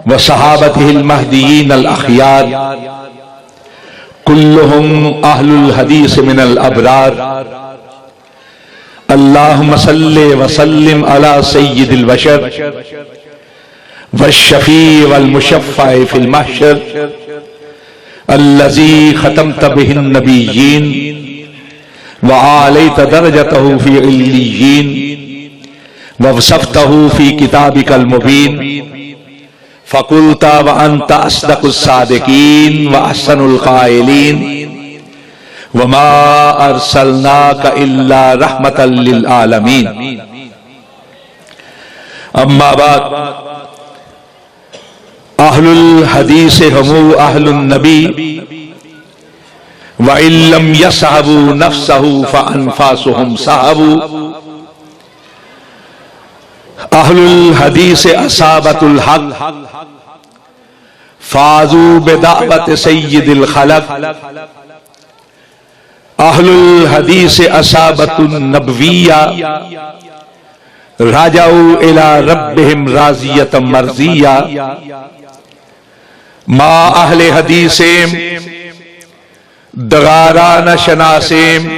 وصحابته المهديين الأخيار كلهم أهل الحديث من الأبرار اللهم صل وسلم على سيد البشر والشفيع والمشفع في المحشر الذي ختمت به النبيين وعاليت درجته في عليين ووصفته في كتابك المبين فقلت وأنت أصدق الصادقين وأحسن القائلين وما أرسلناك إلا رحمة للعالمين أما بعد أهل الحديث هم أهل النبي وإن لم يصحبوا نفسه فأنفاسهم صحبوا أهل الحديث أصحابة الحق فازوا بدعوة سيد الخلق أهل الحديث أصحابة النبوية رجعوا إلى ربهم راضية مرضية ما أهل حديثهم دغاران شناسیم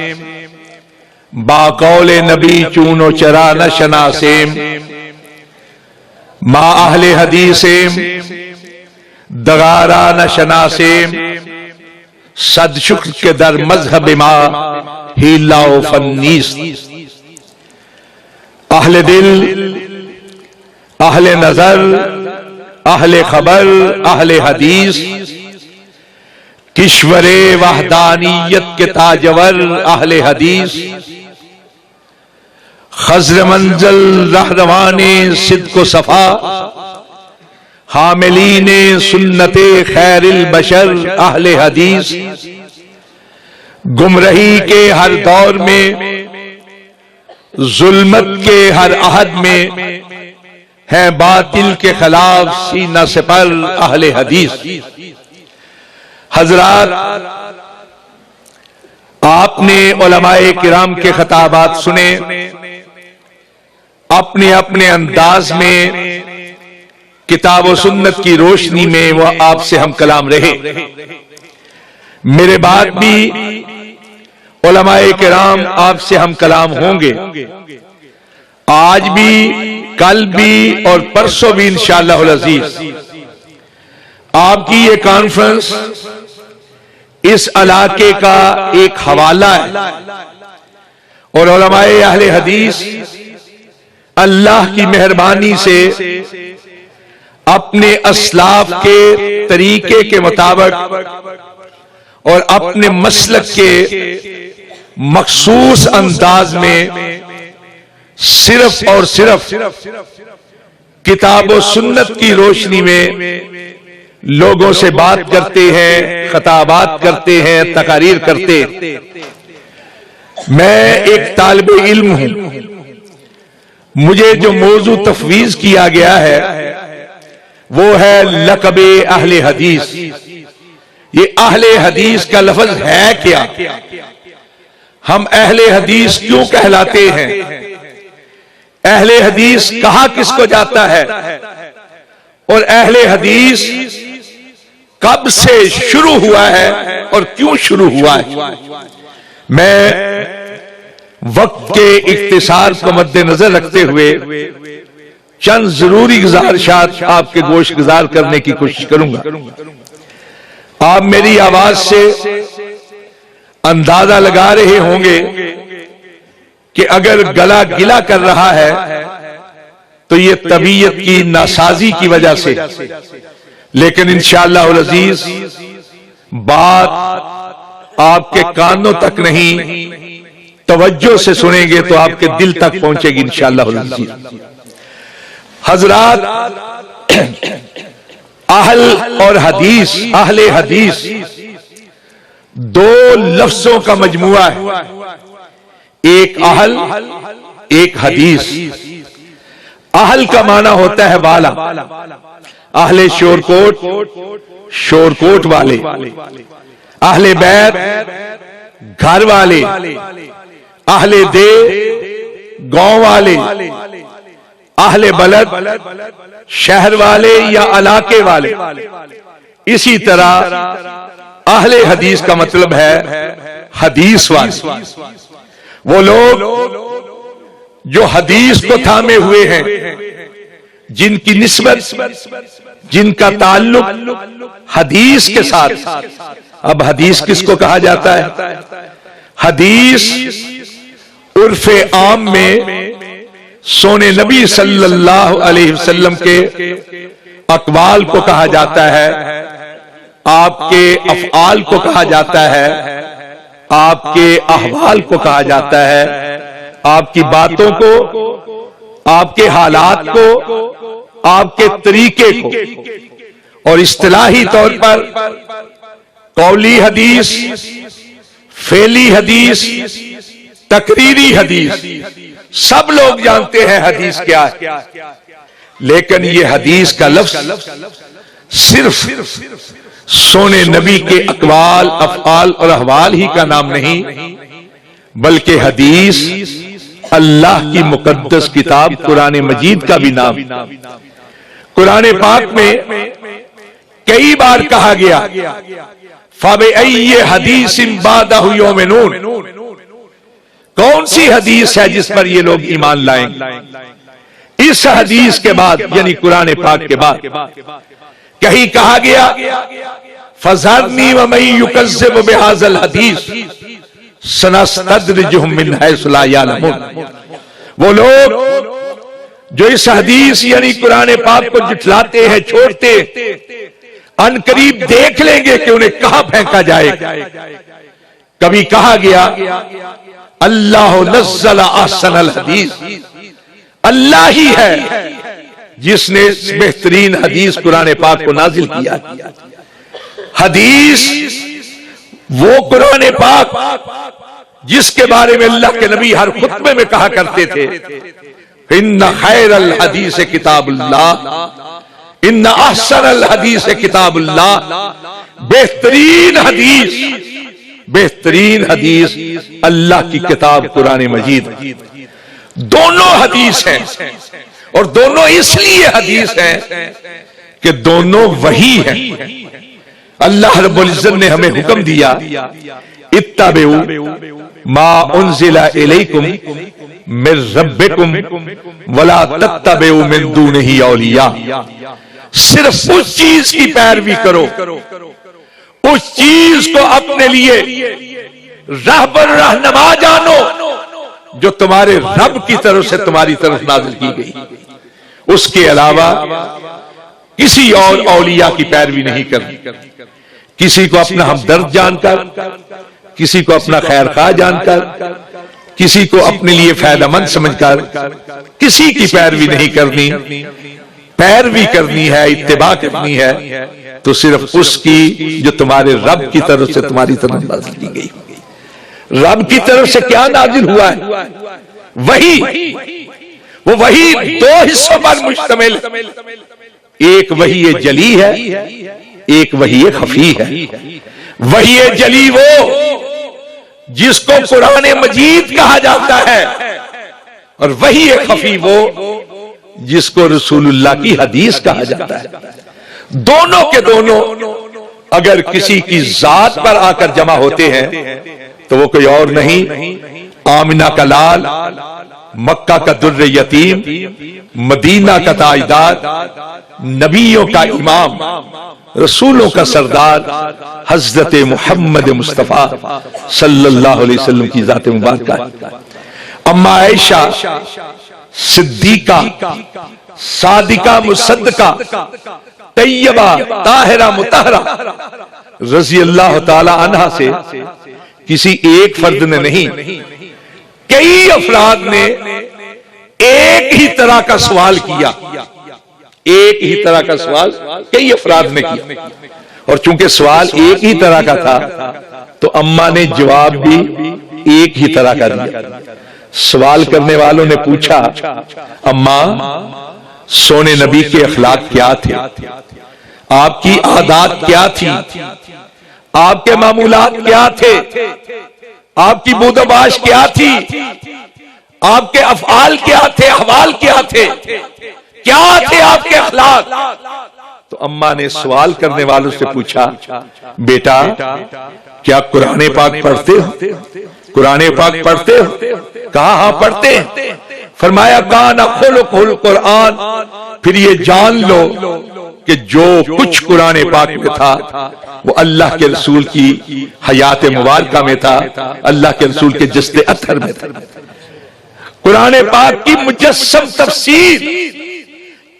با قول نبی چون و چران شناسیم ما اہل حدیثیم دغاران شناسیم صد شکر کے در مذہب ما ہیلا و فنیس اہل دل اہل نظر اہل خبر اہل حدیث کشور وحدانیت کے تاجور اہل حدیث خضر منزل رہروان صدق و صفا حاملین سنت خیر البشر اہل حدیث گمرہی کے ہر دور میں ظلمت کے ہر عہد میں ہیں باطل کے خلاف سینہ سپر اہل حدیث حضرات آپ نے علماء کرام کے خطابات سنے اپنے اپنے انداز میں کتاب و سنت کی روشنی میں وہ آپ سے ہم کلام رہے میرے بعد بھی علماء کرام آپ سے ہم کلام ہوں گے آج بھی کل بھی اور پرسوں بھی انشاءاللہ العزیز آپ کی یہ کانفرنس اس علاقے کا ایک حوالہ ہے اور علماء اہل حدیث اللہ کی مہربانی سے اپنے اسلاف کے طریقے کے مطابق اور اپنے مسلک کے مخصوص انداز میں صرف اور صرف کتاب و سنت کی روشنی میں لوگوں سے بات کرتے ہیں خطابات کرتے ہیں تقاریر کرتے ہیں میں ایک طالب علم ہوں مجھے جو موضوع تفویض کیا گیا ہے وہ ہے لقب اہل حدیث یہ اہل حدیث کا لفظ ہے کیا ہم اہل حدیث کیوں کہلاتے ہیں اہل حدیث کہا کس کو جاتا ہے اور اہل حدیث کب سے شروع ہوا ہے اور کیوں شروع ہوا ہے میں وقت کے اختصار کو مد نظر رکھتے ہوئے چند ضروری گزارشات آپ کے گوش گزار کرنے کی کوشش کروں گا آپ میری آواز سے اندازہ لگا رہے ہوں گے کہ اگر گلا گلا کر رہا ہے تو یہ طبیعت کی ناسازی کی وجہ سے لیکن انشاءاللہ العزیز بات آپ کے کانوں تک نہیں توجہ سے سنیں گے تو آپ کے دل تک پہنچے گی انشاءاللہ العزیز حضرات اہل اور حدیث اہل حدیث دو لفظوں کا مجموعہ ہے ایک اہل ایک حدیث اہل کا معنی ہوتا ہے والا اہل شورکوٹ شورکوٹ والے اہل بیت گھر والے اہل دے گاؤں والے اہل بلد شہر والے یا علاقے والے، اسی طرح اہل حدیث کا مطلب ہے حدیث والے، وہ لوگ جو حدیث کو تھامے ہوئے ہیں، جن کی نسبت، جن کا تعلق حدیث کے ساتھ۔ اب حدیث کس کو کہا جاتا ہے؟ حدیث عرف عام میں سونے نبی صلی اللہ علیہ وسلم کے اقوال کو کہا جاتا ہے، آپ کے افعال کو کہا جاتا ہے، آپ کے احوال کو کہا جاتا ہے، آپ کی باتوں کو، آپ کے حالات کو، آپ کے طریقے کو۔ اور اصطلاحی طور پر قولی حدیث، فعلی حدیث، تقریری حدیث، سب لوگ جانتے ہیں حدیث کیا ہے، لیکن یہ حدیث کا لفظ صرف سونے نبی کے اقوال، افعال اور احوال ہی کا نام نہیں، بلکہ حدیث اللہ کی مقدس کتاب قرآن مجید کا بھی نام۔ قرآن پاک میں کئی بار کہا گیا فَبِأَيِّ حَدِيثٍ بَعْدَهُ يُؤْمِنُونَ، کون سی حدیث ہے جس پر یہ لوگ ایمان لائیں؟ اس حدیث کے بعد یعنی قرآن پاک کے بعد کہیں کہا گیا فَذَرْنِي وَمَن يُكَذِّبُ بِهَذَا الْحَدِيثِ سَنَسْتَدْرِجُهُم مِّنْ حَيْثُ لَا يَعْلَمُونَ۔ وہ لوگ جو اس حدیث یعنی قرآن پاک کو جھٹلاتے ہیں، چھوڑتے، ان قریب دیکھ لیں گے کہ انہیں کہاں پھینکا جائے۔ کبھی کہا گیا اللہ نزل احسن الحدیث، اللہ ہی ہے جس نے بہترین حدیث قرآن پاک کو نازل کیا۔ حدیث وہ قرآن پاک جس کے بارے میں اللہ کے نبی ہر خطبے میں کہا کرتے تھے ان خیر الحدیث کتاب اللہ، ان احسن الحدیث کتاب اللہ، بہترین حدیث اللہ کی کتاب قرآن مجید۔ دونوں حدیث ہیں، اور دونوں اس لیے حدیث ہیں کہ دونوں وحی ہیں۔ اللہ رب العزت نے ہمیں حکم دیا اتبعوا ما انزل الیکم من ربکم ولا تتبعوا من دونہ اولیاء، صرف اس چیز کی پیروی کرو، اس چیز کو اپنے لیے رہبر رہنما جانو جو تمہارے رب کی طرف سے تمہاری طرف نازل کی گئی، اس کے علاوہ کسی اور اولیاء کی پیروی نہیں کرنی۔ کسی کو اپنا ہمدرد جان کر، کسی کو اپنا خیر خواہ جان کر، کسی کو اپنے لیے فائدہ مند سمجھ کر کسی کی پیروی نہیں کرنی۔ پیروی کرنی ہے، اتباع کرنی ہے تو صرف اس کی جو تمہارے رب کی طرف سے تمہاری طرف نازل کی گئی۔ رب کی طرف سے کیا نازل ہوا ہے؟ وحی۔ وہ وحی دو حصوں پر مشتمل ہے، ایک وحی جلی ہے، ایک وحی خفی ہے۔ وحی جلی وہ جس کو قرآن مجید کہا جاتا ہے، اور وحی خفی وہ جس کو رسول اللہ کی حدیث کہا جاتا ہے۔ دونوں کے دونوں اگر کسی کی ذات پر آ کر جمع ہوتے ہیں تو وہ کوئی اور نہیں، آمنہ کا لال، مکہ کا در یتیم، مدینہ کا تاجدار، نبیوں کا امام، رسولوں کا سردار، حضرت محمد مصطفیٰ صلی اللہ علیہ وسلم کی ذات مبارکہ۔ اما عائشہ صدیقہ، صادقہ، مصدقہ، طیبہ، طاہرہ، مطہرہ رضی اللہ تعالی عنہا سے کسی ایک فرد نے نہیں، کئی افراد نے ایک ہی طرح کا سوال کیا، ایک ہی طرح کا سوال کئی افراد نے کیا، اور چونکہ سوال ایک ہی طرح کا تھا تو اماں نے جواب بھی ایک ہی طرح کا دیا۔ سوال کرنے والوں نے پوچھا اماں سونے نبی کے اخلاق کیا تھے، آپ کی عادات کیا تھی، آپ کے معمولات کیا تھے، آپ کی بود و باش کیا تھی، آپ کے افعال کیا تھے، احوال کیا تھے، کیا تھے آپ کے اخلاق؟ تو اماں نے سوال کرنے والوں سے پوچھا، بیٹا کیا قرآن پاک پڑھتے ہو؟ قرآن پاک پڑھتے ہو؟ کہا ہاں پڑھتے ہیں۔ فرمایا کان خلق القرآن، پھر یہ جان لو کہ جو کچھ قرآن پاک میں تھا وہ اللہ کے رسول کی حیات مبارکہ میں تھا، اللہ کے رسول کے جسد اطہر میں تھا۔ قرآن پاک کی مجسم تفسیر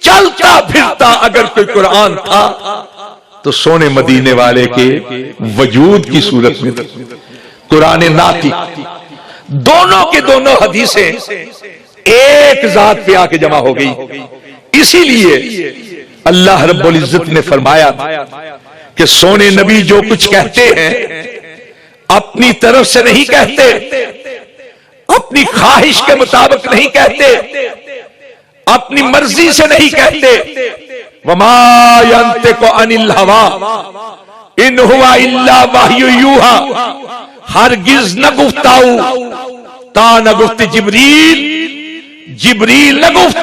چلتا پھرتا اگر کوئی قرآن تھا تو سونے مدینے والے کے وجود کی صورت میں تھا۔ قرآن ناطق، دونوں کے دونوں حدیثیں ایک ذات پہ آ کے جمع ہو گئی۔ اسی لیے اللہ رب العزت نے فرمایا کہ سونے نبی جو کچھ کہتے ہیں اپنی طرف سے نہیں کہتے، اپنی خواہش کے مطابق نہیں کہتے، اپنی مرضی سے نہیں کہتے۔ وما ينطق عن الهوى ان هو الا وحی یوحی، ہرگز نہ گفتاؤ تا نہ گفت جبریل، جبریل نہ گفت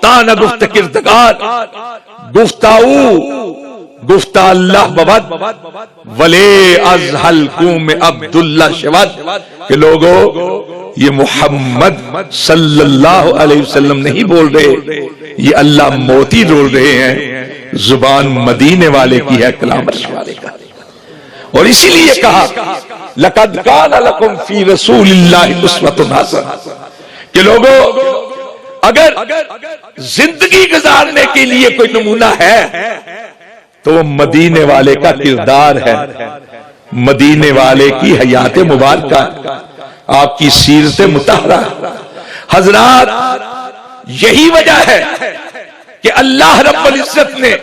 تا نہ گفت کردگار، گفتاؤ گفتہ اللہ ببد ولے از حلقوم عبداللہ شود، کہ لوگو یہ محمد صلی اللہ علیہ وسلم نہیں بول رہے، یہ اللہ موتی بول رہے ہیں، زبان مدینے والے کی ہے، کلام عرش والے کا۔ اور اسی لیے کہا لقد کان لکم فی رسول اللہ اسوۃ حسنہ، کہ لوگو اگر زندگی گزارنے کے لیے کوئی نمونہ ہے تو وہ مدینے والے کا کردار ہے، مدینے والے کی حیات مبارکہ، آپ کی سیرت مطہرہ۔ حضرات یہی وجہ ہے کہ اللہ رب العزت نے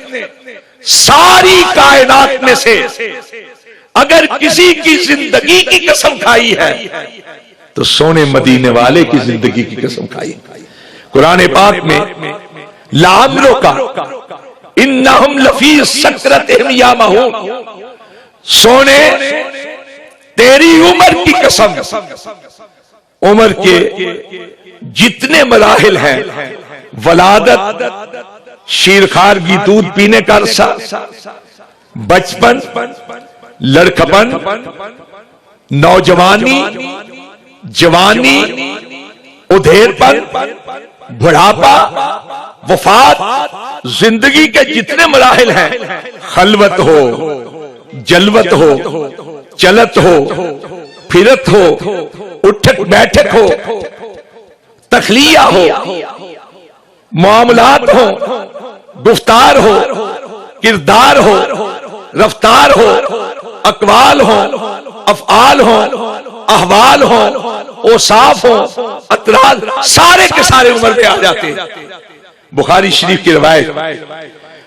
ساری کائنات میں سے اگر کسی کی زندگی کی قسم کھائی ہے تو سونے مدینے والے کی زندگی کی قسم کھائی۔ قرآن پاک میں لعمرو کا انہم لفی سکرتہم یعمہون، سونے تیری عمر کی قسم، عمر کے جتنے مراحل ہیں، ولادت، شیرخوارگی دودھ پینے کا عرصہ، بچپن، لڑکپن، نوجوانی، جوانی، ادھیرپن، بڑھاپا، وفات، زندگی کے جتنے مراحل ہیں، خلوت ہو، جلوت ہو، چلت ہو، پھرت ہو، اٹھک بیٹھک ہو، تخلیہ ہو، معاملات ہو، گفتار ہو، کردار ہو، رفتار ہو، اقوال ہو، افعال ہو، احوال ہو، اوصاف ہو، اطراز، سارے کے سارے عمر میں آ جاتے ہیں۔ بخاری شریف کی روایت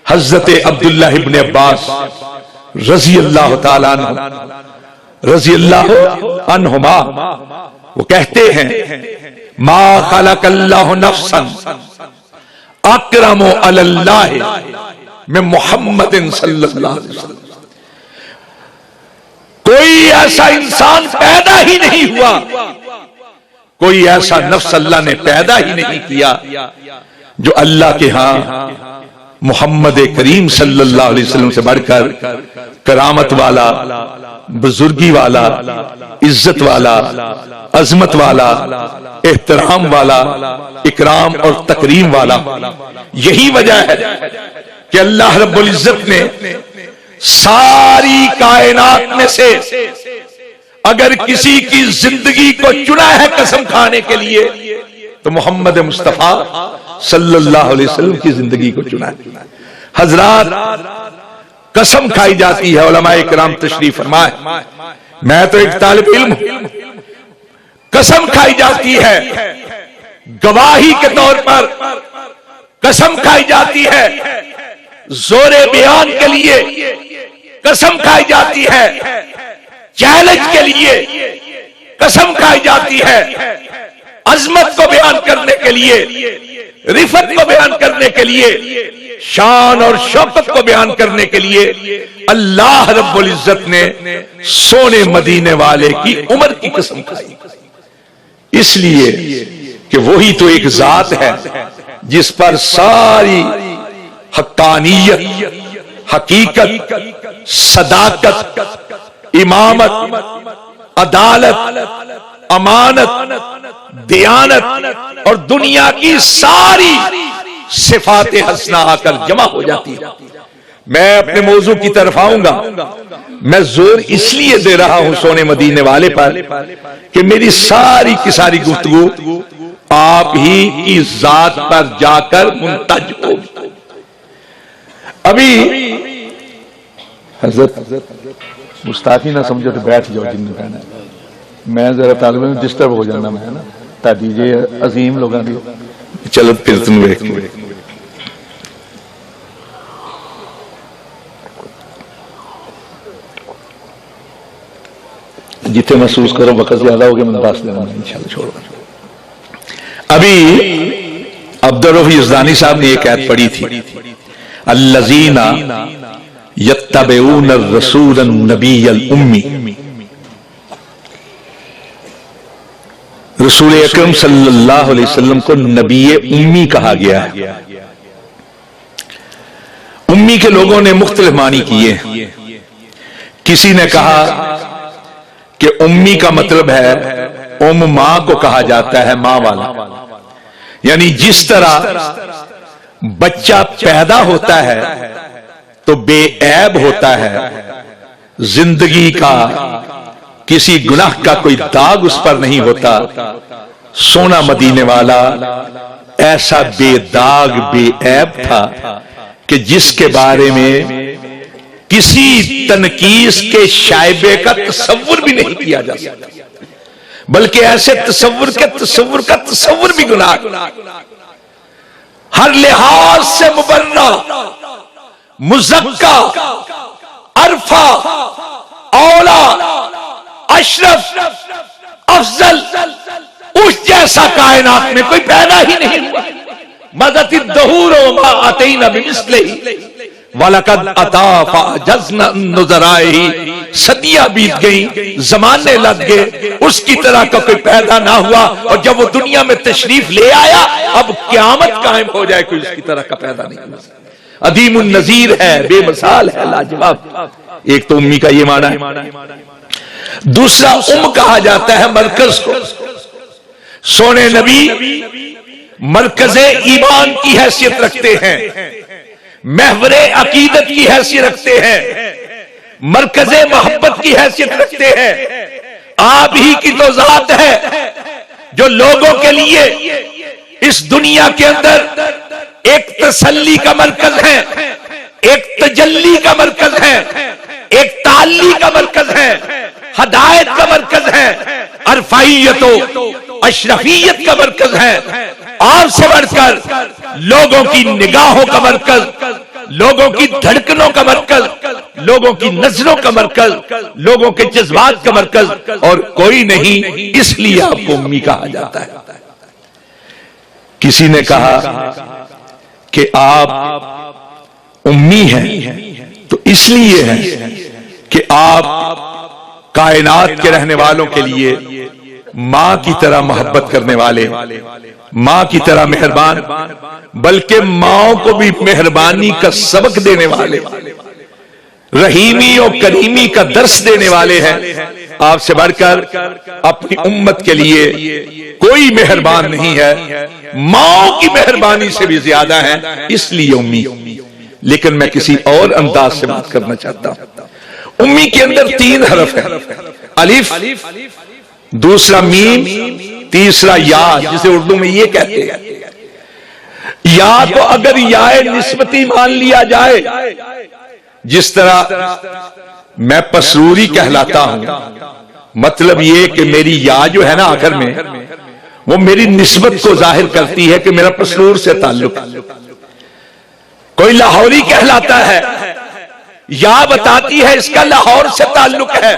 حضرت عبداللہ ابن عباس رضی اللہ تعالیٰ عنہ رضی اللہ عنہما وہ کہتے ہیں ما خلق اللہ نفسا اکرم علی اللہ من محمد صلی اللہ علیہ وسلم، کوئی ایسا انسان پیدا ہی نہیں ہوا، کوئی ایسا نفس اللہ نے پیدا ہی نہیں کیا جو اللہ کے ہاں محمد کریم صلی اللہ علیہ وسلم سے بڑھ کر کرامت والا، بزرگی والا، عزت والا، عظمت والا، احترام والا، اکرام اور تکریم والا۔ یہی وجہ ہے کہ اللہ رب العزت نے ساری کائنات میں سے اگر کسی کی زندگی کو چنا ہے قسم کھانے کے لیے تو محمد مصطفیٰ صلی اللہ علیہ وسلم کی زندگی کو چنا ہے۔ حضرات قسم کھائی جاتی ہے، علماء کرام تشریف فرمائے، میں تو ایک طالب علم ہوں، قسم کھائی جاتی ہے گواہی کے طور پر، قسم کھائی جاتی ہے زور بیان کے لیے، قسم کھائی جاتی ہے چیلنج کے لیے، قسم کھائی جاتی ہے عظمت کو بیان کرنے کے لیے، رفت کو بیان کرنے کے لیے، شان اور شوکت کو بیان کرنے کے لیے اللہ رب العزت نے سونے مدینے والے کی عمر کی قسم کھائی۔ اس لیے کہ وہی تو ایک ذات ہے جس پر ساری حقانیت، حقیقت، صداقت، امامت، عدالت، امانت، دیانت اور دنیا کی ساری صفات حسنہ آ کر جمع ہو جاتی ہے۔ میں اپنے موضوع کی طرف آؤں گا۔ میں زور اس لیے دے رہا ہوں سونے مدینے والے پر کہ میری ساری کی ساری گفتگو آپ ہی کی ذات پر جا کر منتج ہو۔ ابھی حضرت گستاخی نہ سمجھو تو بیٹھ جاؤ، جن نے کہنا ہے میں ذرا طالب علم ڈسٹرب ہو جانا میں نا تادیجے عظیم لوگاں دی چلو پھر تم ویکھ جتنے محسوس کرو وقت زیادہ ہو گیا میں دس دینا انشاءاللہ چھوڑو۔ ابھی عبدالرؤف یزدانی صاحب نے ایک آیت پڑھی تھی، الذین یتبعون الرسول النبی الامی، رسول اکرم صلی اللہ علیہ وسلم کو نبی امی کہا گیا ہے۔ امی کے لوگوں نے مختلف معنی کیے۔ کسی نے کہا کہ امی کا مطلب ہے ماں کو کہا جاتا ہے، ماں والا، یعنی جس طرح بچہ پیدا ہوتا ہے تو بے عیب ہوتا ہے، زندگی کا کسی گناہ کا کوئی داغ اس پر نہیں ہوتا، سونا مدینے والا ایسا بے داغ بے عیب تھا کہ جس کے بارے میں کسی تنقیص کے شائبے کا تصور بھی نہیں کیا جا سکتا، بلکہ ایسے تصور بھی گناہ، ہر لحاظ سے مبرہ، مزکا، عرفہ، اولا، اشرف، افضل، اس جیسا کائنات میں کوئی پیدا ہی نہیں ہوا۔ مدت الدہور وما اتینا بمثلہ وَلَقَدْ أَتَا فَأَعْجَزْنَا النُّذَرَائِهِ، صدیاں بیت گئیں، زمانے لگ گئے، اس کی طرح کا کوئی پیدا نہ ہوا، اور جب وہ دنیا میں تشریف لے آیا اب قیامت قائم ہو جائے کوئی اس کی طرح کا پیدا نہیں ہوا۔ عدیم النظیر ہے، بے مثال ہے، لاجواب۔ ایک تو امی کا یہ معنی ہے۔ دوسرا کہا جاتا ہے مرکز کو۔ سونے نبی مرکز ایمان کی حیثیت رکھتے ہیں، محور عقیدت کی حیثیت رکھتے ہیں، مرکز محبت کی حیثیت رکھتے ہیں۔ آپ ہی کی تو ذات ہے جو لوگوں کے لیے اس دنیا کے اندر ایک تسلی کا مرکز ہے، ایک تجلی کا مرکز ہے، ایک تعلی کا مرکز ہے، ہدایت کا مرکز ہے، عرفائیت و اشرفیت کا مرکز ہے، اور سے بڑھ کر لوگوں کی نگاہوں کا مرکز، لوگوں کی دھڑکنوں کا مرکز، لوگوں کی نظروں کا مرکز، لوگوں کے جذبات کا مرکز اور کوئی نہیں، اس لیے آپ کو امی کہا جاتا ہے۔ کسی نے کہا کہ آپ امی ہیں تو اس لیے ہے کہ آپ کائنات کے رہنے والوں کے لیے ماں کی طرح محبت کرنے والے، ماں کی طرح مہربان، بلکہ ماں کو بھی مہربانی کا سبق دینے والے، رحیمی اور کریمی کا درس دینے والے ہیں۔ آپ سے بڑھ کر اپنی امت کے لیے کوئی مہربان نہیں ہے، ماں کی مہربانی سے بھی زیادہ ہے، اس لیے امی۔ لیکن میں کسی اور انداز سے بات کرنا چاہتا ہوں۔ امی کے اندر 3 حرف ہیں، الف، دوسرا میم، تیسرا یا، جسے اردو میں یہ کہتے ہیں۔ یا تو اگر یا نسبتی مان لیا جائے، جس طرح میں پسروری کہلاتا ہوں، مطلب یہ کہ میری یا جو ہے نا آخر میں، وہ میری نسبت کو ظاہر کرتی ہے کہ میرا پسرور سے تعلق ہے۔ کوئی لاہوری کہلاتا ہے، یا بتاتی ہے اس کا لاہور سے تعلق ہے۔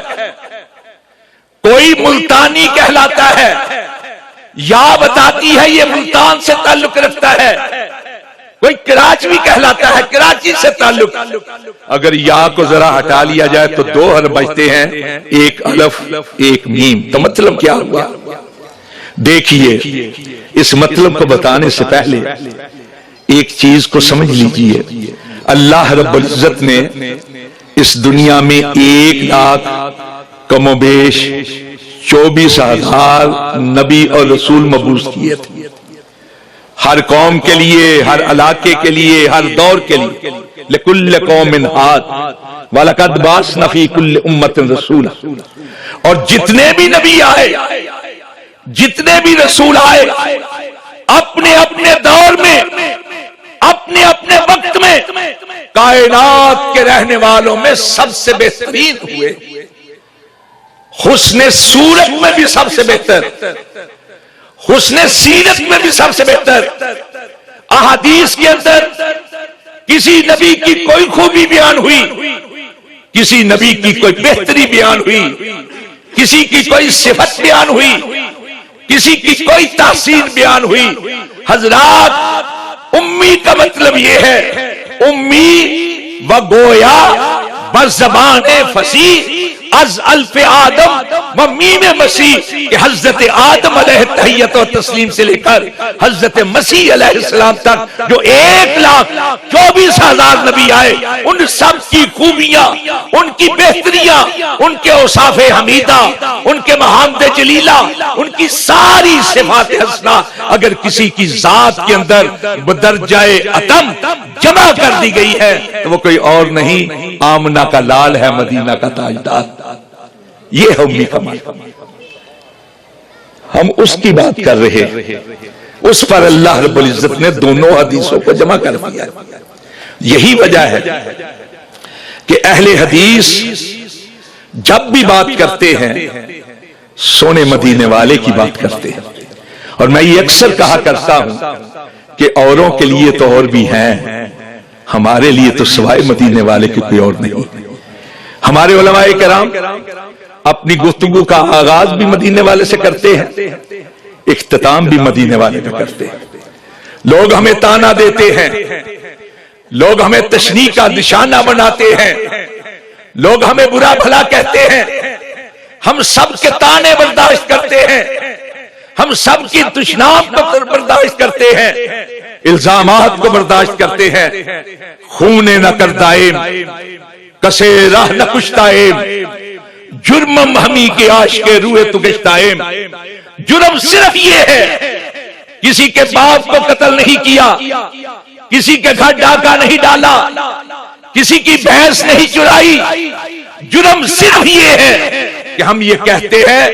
کوئی ملتانی کہلاتا ہے، یا بتاتی ہے یہ ملتان سے تعلق رکھتا ہے۔ کوئی کراچوی کہلاتا ہے، کراچی سے تعلق۔ اگر یا کو ذرا ہٹا لیا جائے تو 2 حرف بچتے ہیں، ایک الف ایک میم۔ تو مطلب کیا ہوا؟ دیکھیے اس مطلب کو بتانے سے پہلے ایک چیز کو سمجھ لیجئے، اللہ رب العزت نے اس دنیا میں 1 لاکھ کم و بیش 24,000 نبی اور رسول مبعوث کیے تھے، ہر قوم کے لیے، ہر علاقے کے لیے، ہر دور کے لیے، لِكُلِّ قَوْمٍ هَادٍ وَلَقَدْ بَعَثْنَا فِي كُلِّ أُمَّةٍ رَسُولًا، اور جتنے بھی نبی آئے، جتنے بھی رسول آئے، اپنے اپنے دور میں، اپنے اپنے وقت میں کائنات کے رہنے والوں میں سب سے بہترین ہوئے، حسن صورت میں بھی سب سے بہتر، حسن سیرت میں بھی سب سے بہتر، احادیث کے اندر کسی نبی کی کوئی خوبی بیان ہوئی، کسی نبی کی کوئی بہتری بیان ہوئی، کسی کی کوئی صفت بیان ہوئی، کسی کی کوئی تحسین بیان ہوئی۔ حضرات، امی کا مطلب یہ ہے، امی و گویا بزبان فصیح از الف آدم و میم مسیح، کہ حضرت آدم علیہ تحیت و تسلیم سے لے کر حضرت مسیح علیہ السلام تک جو 1,24,000 نبی آئے، ان سب کی خوبیاں، ان کی بہتریاں، ان کے اوصاف حمیدہ، ان کے محامد جلیلہ، ان کی ساری صفات حسنہ اگر کسی کی ذات کے اندر بدرجہ اتم جمع کر دی گئی ہے تو وہ کوئی اور نہیں، آمنہ کا لال ہے، مدینہ کا تاجدار۔ یہ ہے امی کا معنی۔ ہم اس کی بات کر رہے ہیں، اس پر اللہ رب العزت نے دونوں حدیثوں کو جمع کر دیا۔ یہی وجہ ہے کہ اہل حدیث جب بھی بات کرتے ہیں سونے مدینے والے کی بات کرتے ہیں، اور میں یہ اکثر کہا کرتا ہوں کہ اوروں کے لیے تو اور بھی ہیں، ہمارے لیے تو سوائے مدینے والے کے کوئی اور نہیں۔ ہمارے علماء کرام اپنی گفتگو کا آغاز بھی مدینے والے سے کرتے ہیں، اختتام بھی مدینے والے کا کرتے ہیں۔ لوگ ہمیں تانا دیتے ہیں، لوگ ہمیں تشنیع کا نشانہ بناتے ہیں، لوگ ہمیں برا بھلا کہتے ہیں، ہم سب کے تانے برداشت کرتے ہیں، ہم سب کی دشنام کو برداشت کرتے ہیں، الزامات کو برداشت کرتے ہیں۔ خون نہ کر دائم، کسے راہ نہ کشتائم، جرمم ہمی کے عاشق روئے تو گشتائم۔ جرم صرف یہ ہے، کسی کے باپ کو قتل نہیں کیا، کسی کے گھر ڈاکہ نہیں ڈالا، کسی کی بھینس نہیں چرائی۔ جرم صرف یہ ہے کہ ہم یہ کہتے ہیں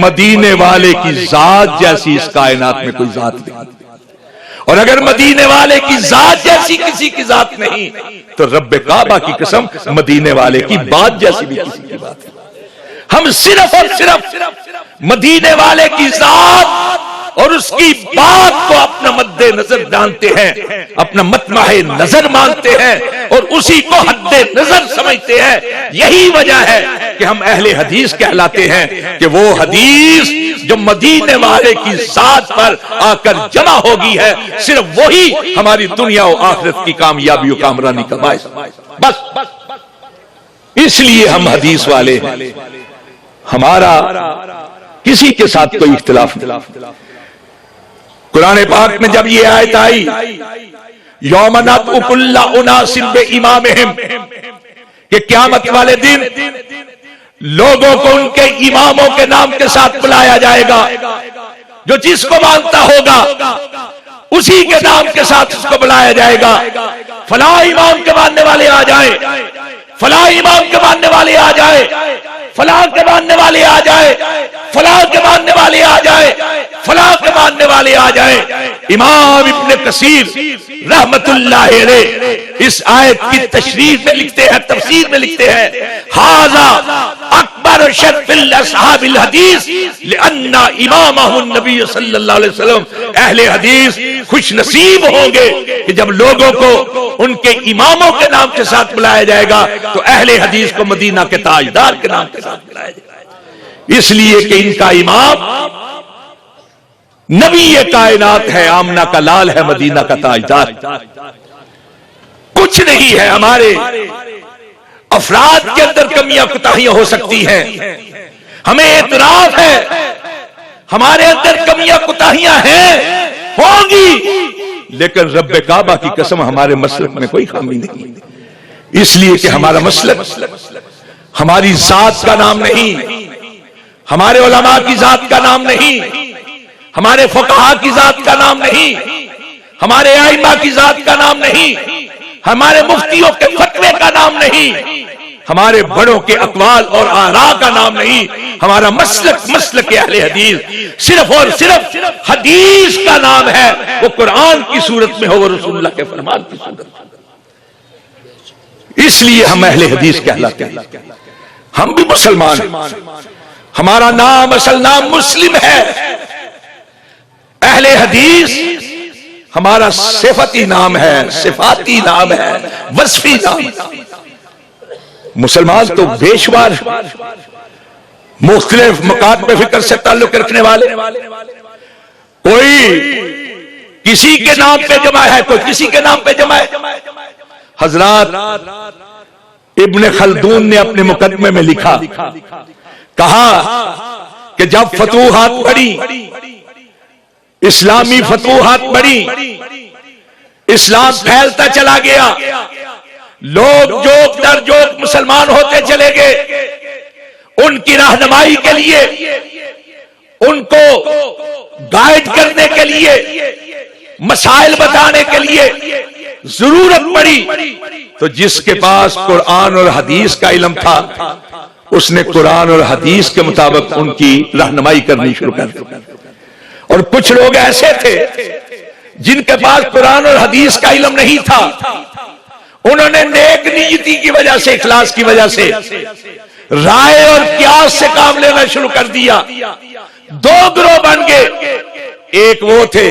مدینے والے کی ذات جیسی اس کائنات میں کوئی ذات نہیں، اور اگر مدینے والے کی ذات جیسی کسی کی ذات نہیں تو رب کعبہ کی قسم مدینے والے کی بات جیسی بھی کسی کی بات نہیں۔ ہم صرف اور صرف مدینے والے کی ذات اور اس کی بات کو اپنا مد نظر جانتے ہیں، اپنا مطمع نظر مانتے ہیں، اور اسی کو حد نظر سمجھتے ہیں۔ یہی وجہ ہے کہ ہم اہل حدیث کہلاتے ہیں، کہ وہ حدیث جو مدینے والے کی ذات پر آ کر جمع ہوگی ہے، صرف وہی ہماری دنیا و آخرت کی کامیابی و کامرانی کا باعث۔ بس اس لیے ہم حدیث والے ہیں، ہمارا کسی کے ساتھ کوئی اختلاف نہیں۔ قرآن پاک میں جب یہ آیت آئی، یوم ندعو کل اناس بامامہم، کہ قیامت والے دن لوگوں کو ان کے اماموں کے نام کے ساتھ بلایا جائے گا، جو جس کو مانتا ہوگا اسی کے نام کے ساتھ اس کو بلایا جائے گا۔ فلاں امام کے ماننے والے آ جائیں، فلاں امام کے ماننے والے آ جائیں، فلاں کے ماننے والے آ جائیں، فلاں کے ماننے والے آ جائیں، فلاں کے ماننے والے آ جائیں۔ امام ابن کثیر رحمت اللہ علیہ اس آیت کی تشریح میں لکھتے ہیں، تفسیر میں لکھتے ہیں، ھذا اکبر شرف اصحاب الحدیث لان امامہ النبی صلی اللہ علیہ وسلم۔ اہل حدیث خوش نصیب ہوں گے کہ جب لوگوں کو ان کے اماموں کے نام کے ساتھ بلایا جائے گا تو اہل حدیث کو مدینہ کے تاجدار کے نام کے ساتھ بلایا جائے گا، اس لیے کہ ان کا امام نبی کائنات ہے، آمنہ کا لال ہے، مدینہ کا تاجدار۔ کچھ نہیں ہے، ہمارے افراد کے اندر کمیاں کوتاہیاں ہو سکتی ہیں، ہمیں اعتراف ہے، ہمارے اندر کمیاں کوتاہیاں ہیں، ہوں گی، لیکن رب کعبہ کی قسم ہمارے مسلک میں کوئی خامی نہیں، اس لیے کہ ہمارا مسلک ہماری ذات کا نام نہیں، ہمارے علماء کی ذات کا نام نہیں، ہمارے فقہاء کی ذات کا نام نہیں، ہمارے ائمہ کی ذات کا نام نہیں، ہمارے مفتیوں کے فتوے کا نام نہیں، ہمارے بڑوں کے اقوال اور آراء کا نام نہیں، ہمارا مسلک اہل حدیث صرف اور صرف حدیث کا نام ہے، وہ قرآن کی صورت میں ہو، وہ رسول اللہ کے فرمان کی صورت میں، اس لیے ہم اہل حدیث کہلاتے ہیں، ہم بھی مسلمان ہیں، ہمارا نام اصل نام مسلم ہے، اہل حدیث ہمارا صفتی نام ہے، صفاتی نام ہے، وصفی نام ہے۔ مسلمان تو بے شمار مختلف مکاتب فکر سے تعلق رکھنے والے، کوئی کسی کے نام پہ جمع ہے، کوئی کسی کے نام پہ جمع ہے۔ حضرات ابن خلدون نے اپنے مقدمے میں لکھا، کہا کہ جب فتوحات بڑھی، اسلامی فتوحات بڑھی، اسلام پھیلتا چلا گیا، لوگ جوک در جوک مسلمان ہوتے چلے گئے، ان کی رہنمائی کے لیے، ان کو گائیڈ کرنے کے لیے، مسائل بتانے کے لیے ضرورت پڑی، تو جس کے پاس قرآن اور حدیث کا علم تھا اس نے قرآن اور حدیث کے مطابق ان کی رہنمائی کرنی شروع کر دی۔ اور کچھ لوگ ایسے تھے جن کے پاس قرآن اور حدیث کا علم نہیں تھا، انہوں نے نیک نیتی کی وجہ سے، اخلاص کی وجہ سے رائے اور قیاس سے کام لینا شروع کر دیا، دو گروہ بن گئے۔ ایک وہ تھے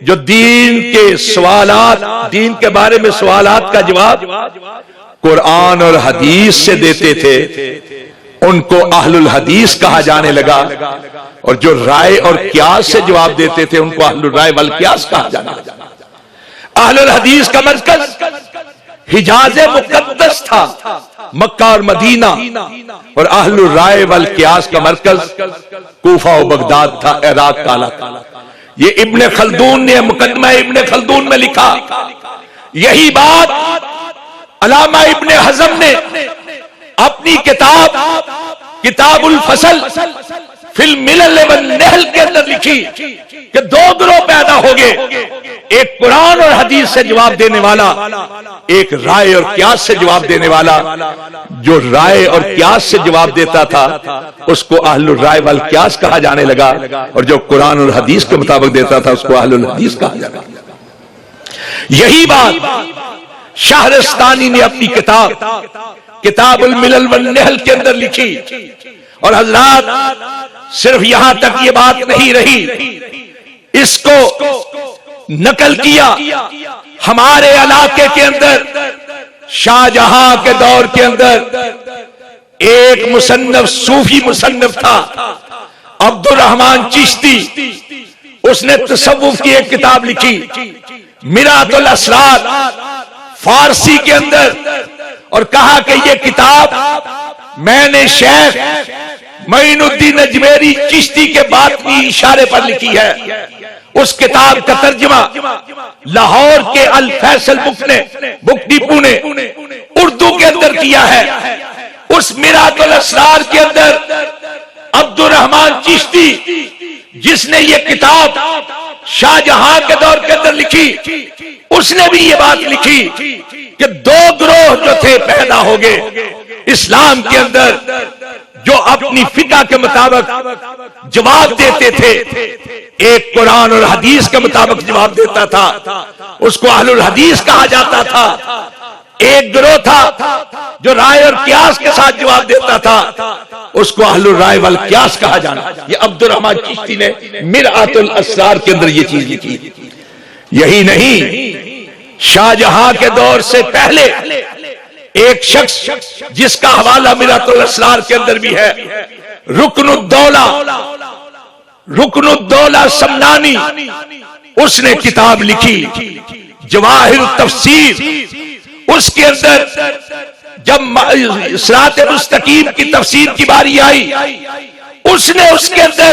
جو دین کے سوالات، دین کے بارے میں سوالات کا جواب قرآن اور حدیث سے دیتے تھے، ان کو اہل الحدیث کہا جانے لگا، اور جو رائے اور قیاس سے جواب دیتے تھے ان کو اہل الرائے والقیاس کہا جانا لگا۔ اہل الحدیث کا مرکز حجاز مقدس تھا، مکہ اور مدینہ، اور اہل الرائے والقیاس کا مرکز کوفہ و بغداد تھا، عراق کا علاقہ۔ یہ ابن خلدون نے مقدمہ ابن خلدون میں لکھا۔ یہی بات علامہ ابن حزم نے اپنی کتاب الفصل فی الملل والنحل کے اندر لکھی کہ دو گروہ پیدا ہو گئے، ایک قرآن اور حدیث سے جواب دینے والا، ایک رائے اور قیاس سے جواب دینے والا۔ جو رائے اور قیاس سے جواب دیتا تھا اس کو اہل الرائے والقیاس کہا جانے لگا، اور جو قرآن اور حدیث کے مطابق دیتا تھا اس کو اہل الحدیث کہا جانا لگا۔ یہی بات شہرستانی نے اپنی کتاب الملل والنحل کے اندر لکھی۔ اور حضرات صرف یہاں تک یہ بات نہیں رہی، اس کو نقل کیا ہمارے علاقے کے اندر، شاہ جہاں کے دور کے اندر ایک مصنف، صوفی مصنف تھا عبد الرحمن چشتی، اس نے تصوف کی ایک کتاب لکھی مرات الاسرار فارسی کے اندر، اور کہا کہ یہ کتاب میں نے شیخ معین الدین اجمیری چشتی کے باطنی اشارے پر لکھی ہے۔ اس کتاب کا ترجمہ لاہور کے الفیصل بک ڈپو نے اردو کے اندر کیا ہے۔ اس مرات الاسرار کے اندر عبد الرحمن چشتی جس نے یہ کتاب شاہ جہاں کے دور کے اندر لکھی، اس نے بھی یہ بات لکھی کہ دو گروہ جو تھے پیدا ہو گئے اسلام کے اندر، جو اپنی فقہ کے مطابق جواب دیتے تھے، ایک قرآن اور حدیث کے مطابق جواب دیتا تھا، اس کو اہل الحدیث کہا جاتا تھا۔ ایک گروہ تھا جو رائے اور قیاس کے ساتھ جواب دیتا تھا، اس کو اہل الرائے والقیاس کہا جانا۔ یہ عبد الرحمن چشتی نے مرآت الاسرار کے اندر یہ چیز لکھی۔ یہی نہیں، شاہ جہاں کے دور سے پہلے ایک شخص جس کا حوالہ مرآت الاسرار کے اندر بھی ہے، رکن الدولہ سمنانی، اس نے کتاب لکھی جواہر التفسیر۔ اس کے اندر جب صراط مستقیم کی تفسیر کی باری آئی، اس نے اس کے اندر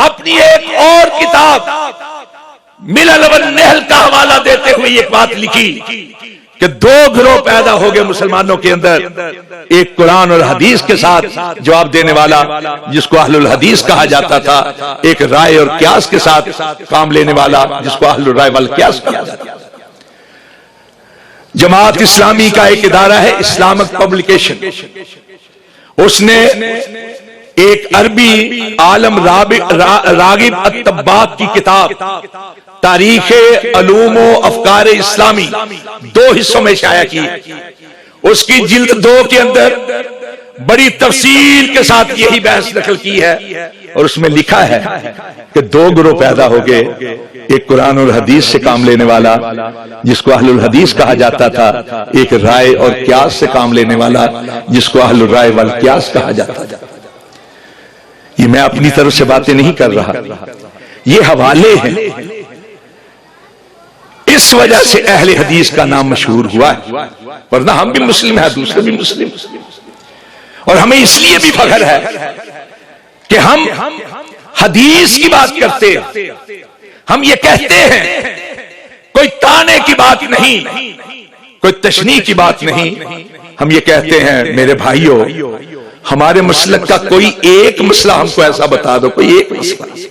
اپنی ایک اور کتاب ملل والنحل کا حوالہ دیتے ہوئے یہ بات لکھی کہ دو گروہ پیدا ہو گئے مسلمانوں کے اندر، ایک قرآن اور حدیث کے ساتھ جواب دینے والا جس کو اہل الحدیث کہا جاتا تھا، ایک رائے اور قیاس کے ساتھ کام لینے والا جس کو اہل الرائے والقیاس کہا جاتا تھا۔ جماعت اسلامی کا ایک ادارہ ہے اسلامک پبلیکیشن، اس نے ایک عربی عالم راغب الطباغ کی کتاب تاریخ علوم و افکار اسلامی 2 حصوں میں شائع کی۔ اس کی جلد 2 کے اندر بڑی تفصیل کے ساتھ یہی بحث نقل کی ہے، اور اس میں لکھا ہے کہ 2 گروہ پیدا ہو گئے، ایک قرآن اور حدیث سے کام لینے والا جس کو اہل الحدیث کہا جاتا تھا، ایک رائے اور قیاس سے کام لینے والا جس کو اہل الرائے والقیاس کہا جاتا تھا۔ یہ میں اپنی طرف سے باتیں نہیں کر رہا، یہ حوالے ہیں، اس وجہ سے اہل حدیث کا نام مشہور ہوا ہے، ورنہ ہم بھی مسلم ہیں، دوسرے بھی مسلم، اور ہمیں اس لیے بھی فخر ہے کہ ہم حدیث کی بات کرتے ہیں، ہم یہ کہتے ہیں کوئی تانے کی بات نہیں، کوئی تشنیع کی بات نہیں، ہم یہ کہتے ہیں میرے بھائیوں ہمارے مسلک کا کوئی ایک مسئلہ ہم کو ایسا بتا دو، کوئی ایک مسئلہ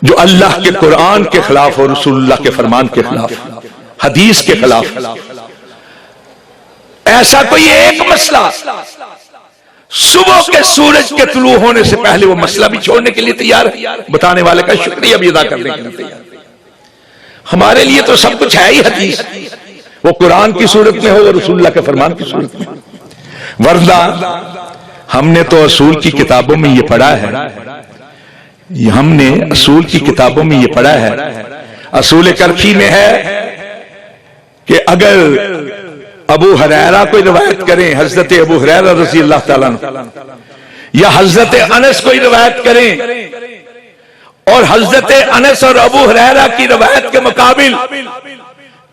جو اللہ کے قرآن کے خلاف اور رسول اللہ کے فرمان کے خلاف، حدیث کے خلاف، ایسا کوئی ایک مسئلہ صبح کے سورج کے طلوع ہونے سے پہلے وہ مسئلہ بھی چھوڑنے کے لیے تیار ہے، بتانے والے کا شکریہ بھی ادا کرنے کے لیے تیار۔ ہمارے لیے تو سب کچھ ہے ہی حدیث، وہ قرآن کی صورت میں ہو اور رسول اللہ کے فرمان کی صورت میں، ورنہ ہم نے تو اصول کی کتابوں میں یہ پڑھا ہے، ہم نے اصول کی کتابوں میں یہ پڑھا ہے، اصول کرفی میں ہے کہ اگر ابو ہریرہ کوئی روایت کریں، حضرت ابو ہریرہ رضی اللہ تعالیٰ عنہ، یا حضرت انس کوئی روایت کریں، اور حضرت انس اور ابو ہریرہ کی روایت کے مقابل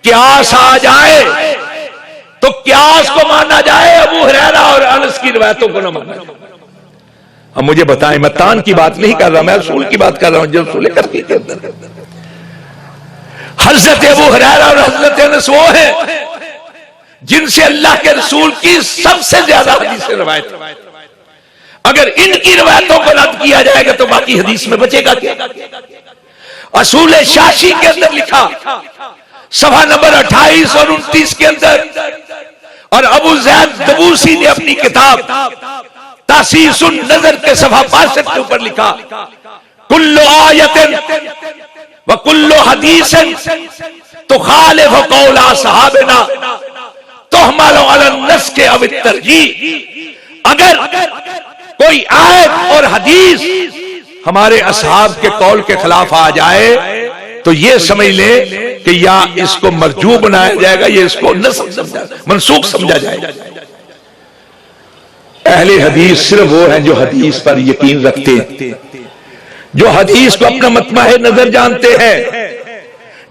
قیاس آ جائے تو قیاس کو مانا جائے، ابو ہریرہ اور انس کی روایتوں کو نہ مانا جائے۔ اب مجھے بتائیں، میں تان کی بات نہیں کر رہا، میں اصول کی بات کر رہا ہوں جو اصول کرفی کے اندر۔ حضرت ابو ہریرہ اور حضرت انس وہ ہیں جن سے اللہ کے رسول کی سب سے زیادہ حدیث روایت، اگر ان کی روایتوں کو رد کیا جائے گا تو باقی حدیث میں بچے گا کیا؟ اصول شاشی کے اندر لکھا صفحہ نمبر 28 اور 29 کے اندر، اور ابو زید دبوسی نے اپنی کتاب تاسیس النظر کے صفحہ 62 کے اوپر لکھا کل آیت وکل حدیث تخالف قول اصحابنا تحمل علی النسخ او الترجیح، اگر کوئی آیت اور حدیث ہمارے اصحاب کے قول کے خلاف آ جائے تو یہ سمجھ لیں کہ یا اس کو مرجوع بنایا جائے گا، یا اس کو منسوخ سمجھا جائے گا۔ اہل حدیث صرف وہ ہیں جو حدیث پر یقین رکھتے ہیں، جو حدیث کو اپنا مطمع نظر جانتے ہیں،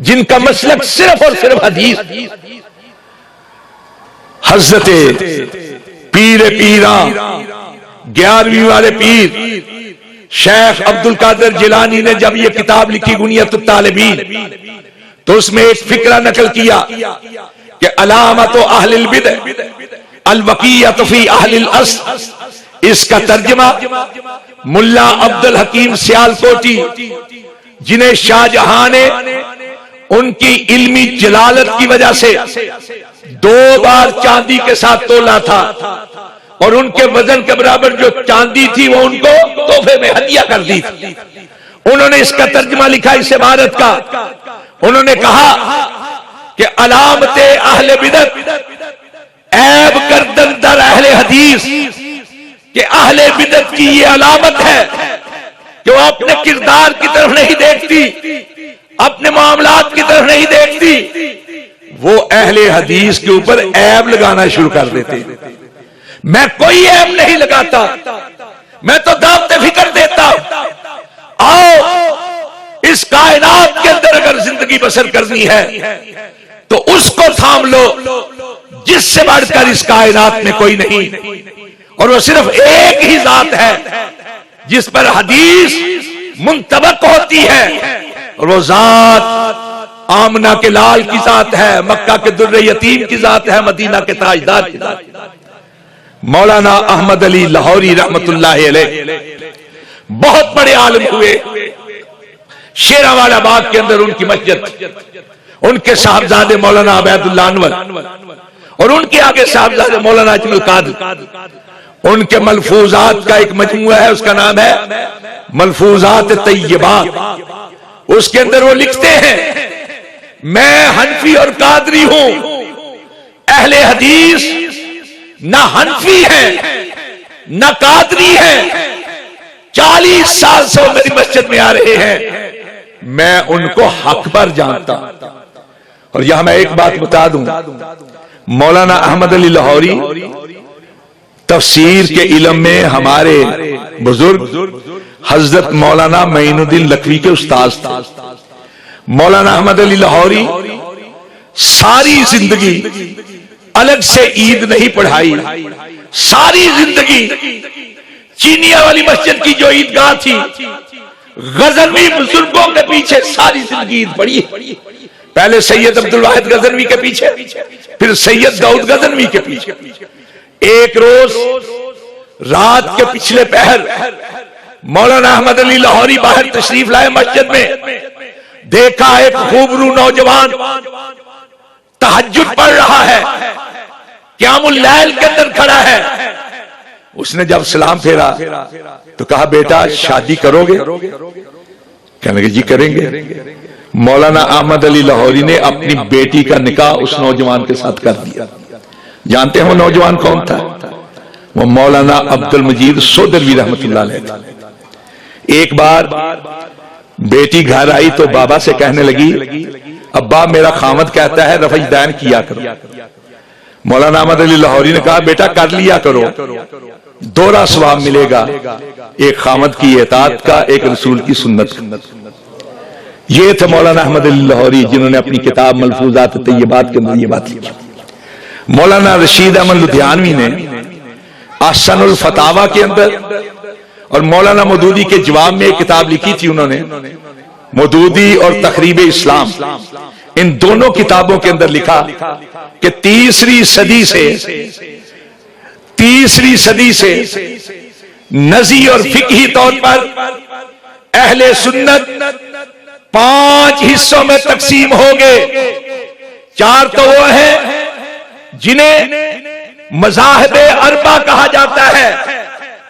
جن کا مسلک صرف اور صرف حدیث۔ حضرت پیر پیراں 11ویں والے پیر شیخ عبد القادر جیلانی نے جب یہ کتاب لکھی غنیۃ الطالبین تو اس میں ایک فکرہ نقل کیا کہ علامت اہل البدع الوقیۃ فی اہل الاصل، اس کا ترجمہ ملا عبد الحکیم سیالکوٹی جنہیں شاہ جہاں نے ان کی علمی جلالت کی وجہ سے 2 بار چاندی کے ساتھ تولا تھا، اور ان کے وزن کے برابر جو چاندی تھی وہ ان کو تحفے میں ہدیہ کر دی تھی۔ انہوں نے اس کا ترجمہ لکھا اس عبارت کا، انہوں نے کہا کہ علامت اہل بدعت عیب گردن در اہل حدیث، کہ اہل بدعت کی یہ علامت ہے کہ وہ اپنے کردار کی طرف نہیں دیکھتی، اپنے معاملات کی طرف نہیں دیکھتی، وہ اہل حدیث کے اوپر عیب لگانا شروع کر دیتے۔ میں کوئی عیب نہیں لگاتا، میں تو دعوت فکر دیتا، آؤ اس کائنات کے اندر اگر زندگی بسر کرنی ہے تو اس کو تھام لو جس سے بڑھ کر اس کائنات میں کوئی نہیں، اور وہ صرف ایک ہی ذات ہے جس پر حدیث منطبق ہوتی ہے، اور وہ ذات آمنہ کے لال کی ذات ہے، مکہ کے در یتیم کی ذات ہے، مدینہ کے تاجدار کی ذات ہے۔ مولانا احمد علی لاہوری رحمت اللہ علیہ بہت بڑے عالم ہوئے۔ شیراوالا باغ کے اندر ان کی مسجد، ان کے صاحبزادے مولانا عبید اللہ انور، اور ان کے آگے صاحبزادے مولانا اجمل القادر۔ ان کے ملفوظات کا ایک مجموعہ ہے، اس کا نام ہے ملفوظات طیبات۔ اس کے اندر وہ لکھتے ہیں میں حنفی اور قادری ہوں، اہل حدیث نہ حنفی ہے نہ قادری ہے، 40 سال سے وہ میری مسجد میں آ رہے ہیں، میں ان کو حق پر جانتا۔ اور یہاں میں ایک بات بتا دوں، مولانا احمد علی لاہوری تفسیر کے علم میں ہمارے بزرگ حضرت مولانا معین الدین لکھوی کے استاذ تھے۔ مولانا احمد علی لاہوری ساری زندگی الگ سے عید نہیں پڑھائی، ساری زندگی چینیا والی مسجد کی جو عیدگاہ تھی، غزنوی بزرگوں کے پیچھے ساری زندگی عید پڑھی۔ پہلے سید عبد الواحد غزنوی کے پیچھے، پھر سید داؤد غزنوی کے پیچھے۔ ایک روز رات کے پچھلے پہر مولانا احمد علی لاہوری باہر تشریف لائے مسجد میں، دیکھا ایک خوبرو نوجوان تہجد پڑھ رہا ہے، قیام اللیل کے اندر کھڑا ہے۔ اس نے جب سلام پھیرا تو کہا بیٹا شادی کرو گے؟ کہنے لگے جی کریں گے۔ مولانا احمد علی لاہوری نے اپنی بیٹی کا نکاح اس نوجوان کے ساتھ کر دیا۔ جانتے ہیں وہ نوجوان کون تھا؟ وہ مولانا عبد المجید سودروی رحمت اللہ علیہ۔ ایک بار بیٹی گھر آئی تو بابا سے کہنے لگی ابا میرا خامد کہتا ہے رفع دین کیا کرو۔ مولانا احمد علی لاہوری نے کہا بیٹا کر لیا کرو، دوہرا ثواب ملے گا، ایک خامد کی اطاعت کا، ایک رسول کی سنت کا۔ یہ تھے مولانا احمد علی لاہوری جنہوں نے اپنی کتاب ملفوظات طیبات کے اندر یہ بات لکھی۔ مولانا رشید احمد لدھیانوی نے احسن الفتاوی کے اندر اور مولانا مودودی کے جواب میں ایک کتاب لکھی تھی، انہوں نے مودودی اور تقریب اسلام، ان دونوں کتابوں کے اندر لکھا کہ تیسری صدی سے نظری اور فقہی طور پر اہل سنت 5 حصوں میں تقسیم ہو گئے۔ 4 تو وہ ہیں جنہیں مذاہب اربع کہا جاتا ہے،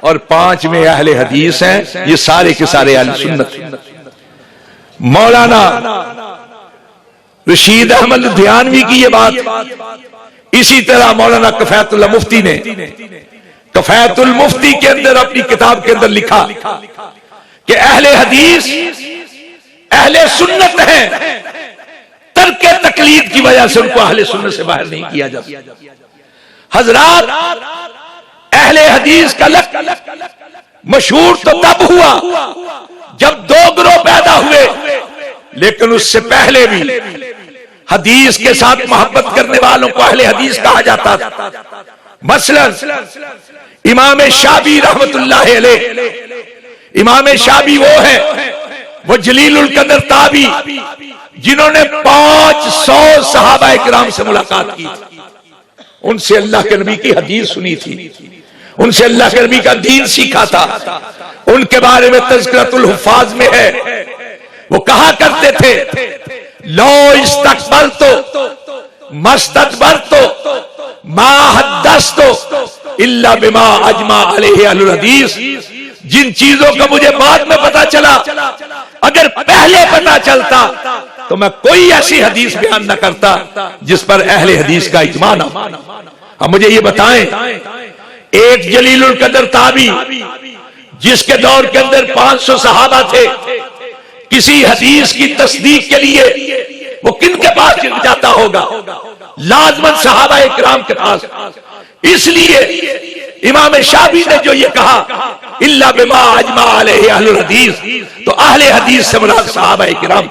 اور 5 میں اہل حدیث ہیں، یہ سارے کے سارے اہل سنت۔ مولانا رشید احمد لدھیانوی کی یہ بات، اسی طرح مولانا کفایت اللہ مفتی نے کفایت المفتی کے اندر اپنی کتاب کے اندر لکھا کہ اہل حدیث اہل سنت ہیں، ترک تقلید کی وجہ سے ان کو اہل سنت سے باہر نہیں کیا جاتا۔ حضرات اہل حدیث کا لفظ مشہور تو تب ہوا جب 2 گروہ پیدا ہوئے، لیکن اس سے پہلے بھی حدیث کے ساتھ محبت کرنے والوں کو اہل حدیث کہا جاتا تھا۔ مثلا امام شافعی رحمت اللہ علیہ، امام شافعی وہ ہے، وہ جلیل القدر تابعی جنہوں نے 500 صحابہ کرام سے ملاقات کی، ان سے اللہ کے نبی کی حدیث سنی تھی، ان سے اللہ کے نبی کا دین سیکھا تھا۔ ان کے بارے میں تذکرۃ الحفاظ میں ہے، وہ کہا کرتے تھے لو استقبلت مستدبرت ما حدثت الا بما اجمع علیہ اہل الحدیث۔ جن چیزوں کا مجھے بعد میں پتا چلا، اگر پہلے پتا چلتا تو میں کوئی ایسی حدیث بیان نہ کرتا جس پر اہل حدیث کا اجماع نہ ہو۔ اب مجھے یہ بتائیں، ایک جلیل القدر تابعی جس کے دور کے اندر 500 صحابہ تھے، کسی حدیث کی تصدیق کے لیے وہ کن کے پاس جاتا ہوگا؟ لازماً صحابہ اکرام کے پاس۔ اس لیے امام شافعی نے جو یہ کہا الا بما اجمع علیہ اہل الحدیث، تو اہل حدیث سے مراد صحابہ اکرام۔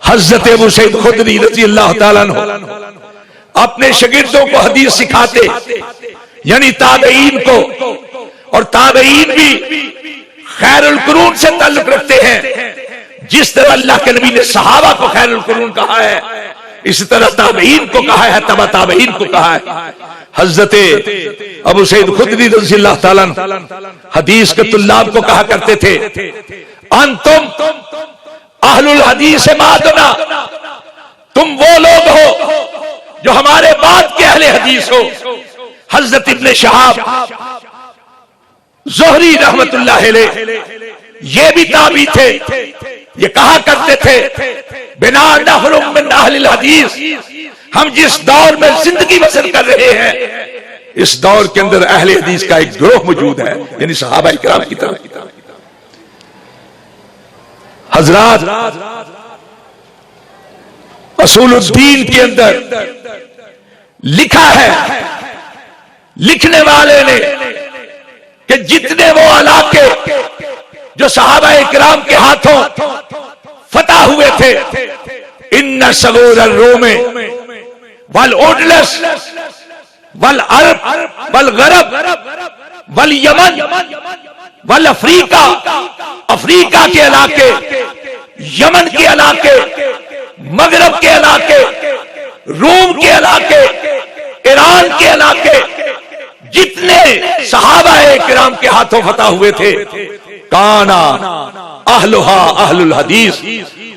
حضرت ابو سعید خدری رضی اللہ تعالیٰ عنہ اپنے شاگردوں کو حدیث سکھاتے، یعنی تابعین کو، اور تابعین بھی خیر القرون سے تعلق رکھتے ہیں. جس طرح اللہ کے نبی نے صحابہ کو خیر القرون کہا ہے، اسی طرح تابعین کو کہا ہے، تبع تابعین کو کہا ہے. حضرت ابو سعید خدری رضی اللہ تعالیٰ حدیث کے طلاب کو کہا کرتے تھے، انتم اہل الحدیث بعدنا، تم وہ لوگ ہو جو ہمارے بعد کے اہل حدیث ہو. حضرت ابن شہاب زہری رحمت اللہ علیہ یہ بھی تابعی تھے، یہ کہا کرتے تھے بنا نحر من اہل الحدیث، ہم جس دور میں زندگی بسر کر رہے ہیں اس دور کے اندر اہل حدیث کا ایک گروہ موجود ہے، یعنی صحابہ کرام کی طرف. حضرات اصول الدین کے اندر لکھا ہے لکھنے والے نے کہ جتنے وہ علاقے جو صحابہ اکرام کے ہاتھوں فتح ہوئے تھے، ان صغور الروم والأندلس والعرب والغرب والیمن والافریقہ، افریقہ کے علاقے، یمن کے علاقے، مغرب کے علاقے، روم کے علاقے، ایران کے علاقے، جتنے صحابہ کرام کے ہاتھوں فتح ہوئے تھے، کانا اہلھا اہل الحدیث،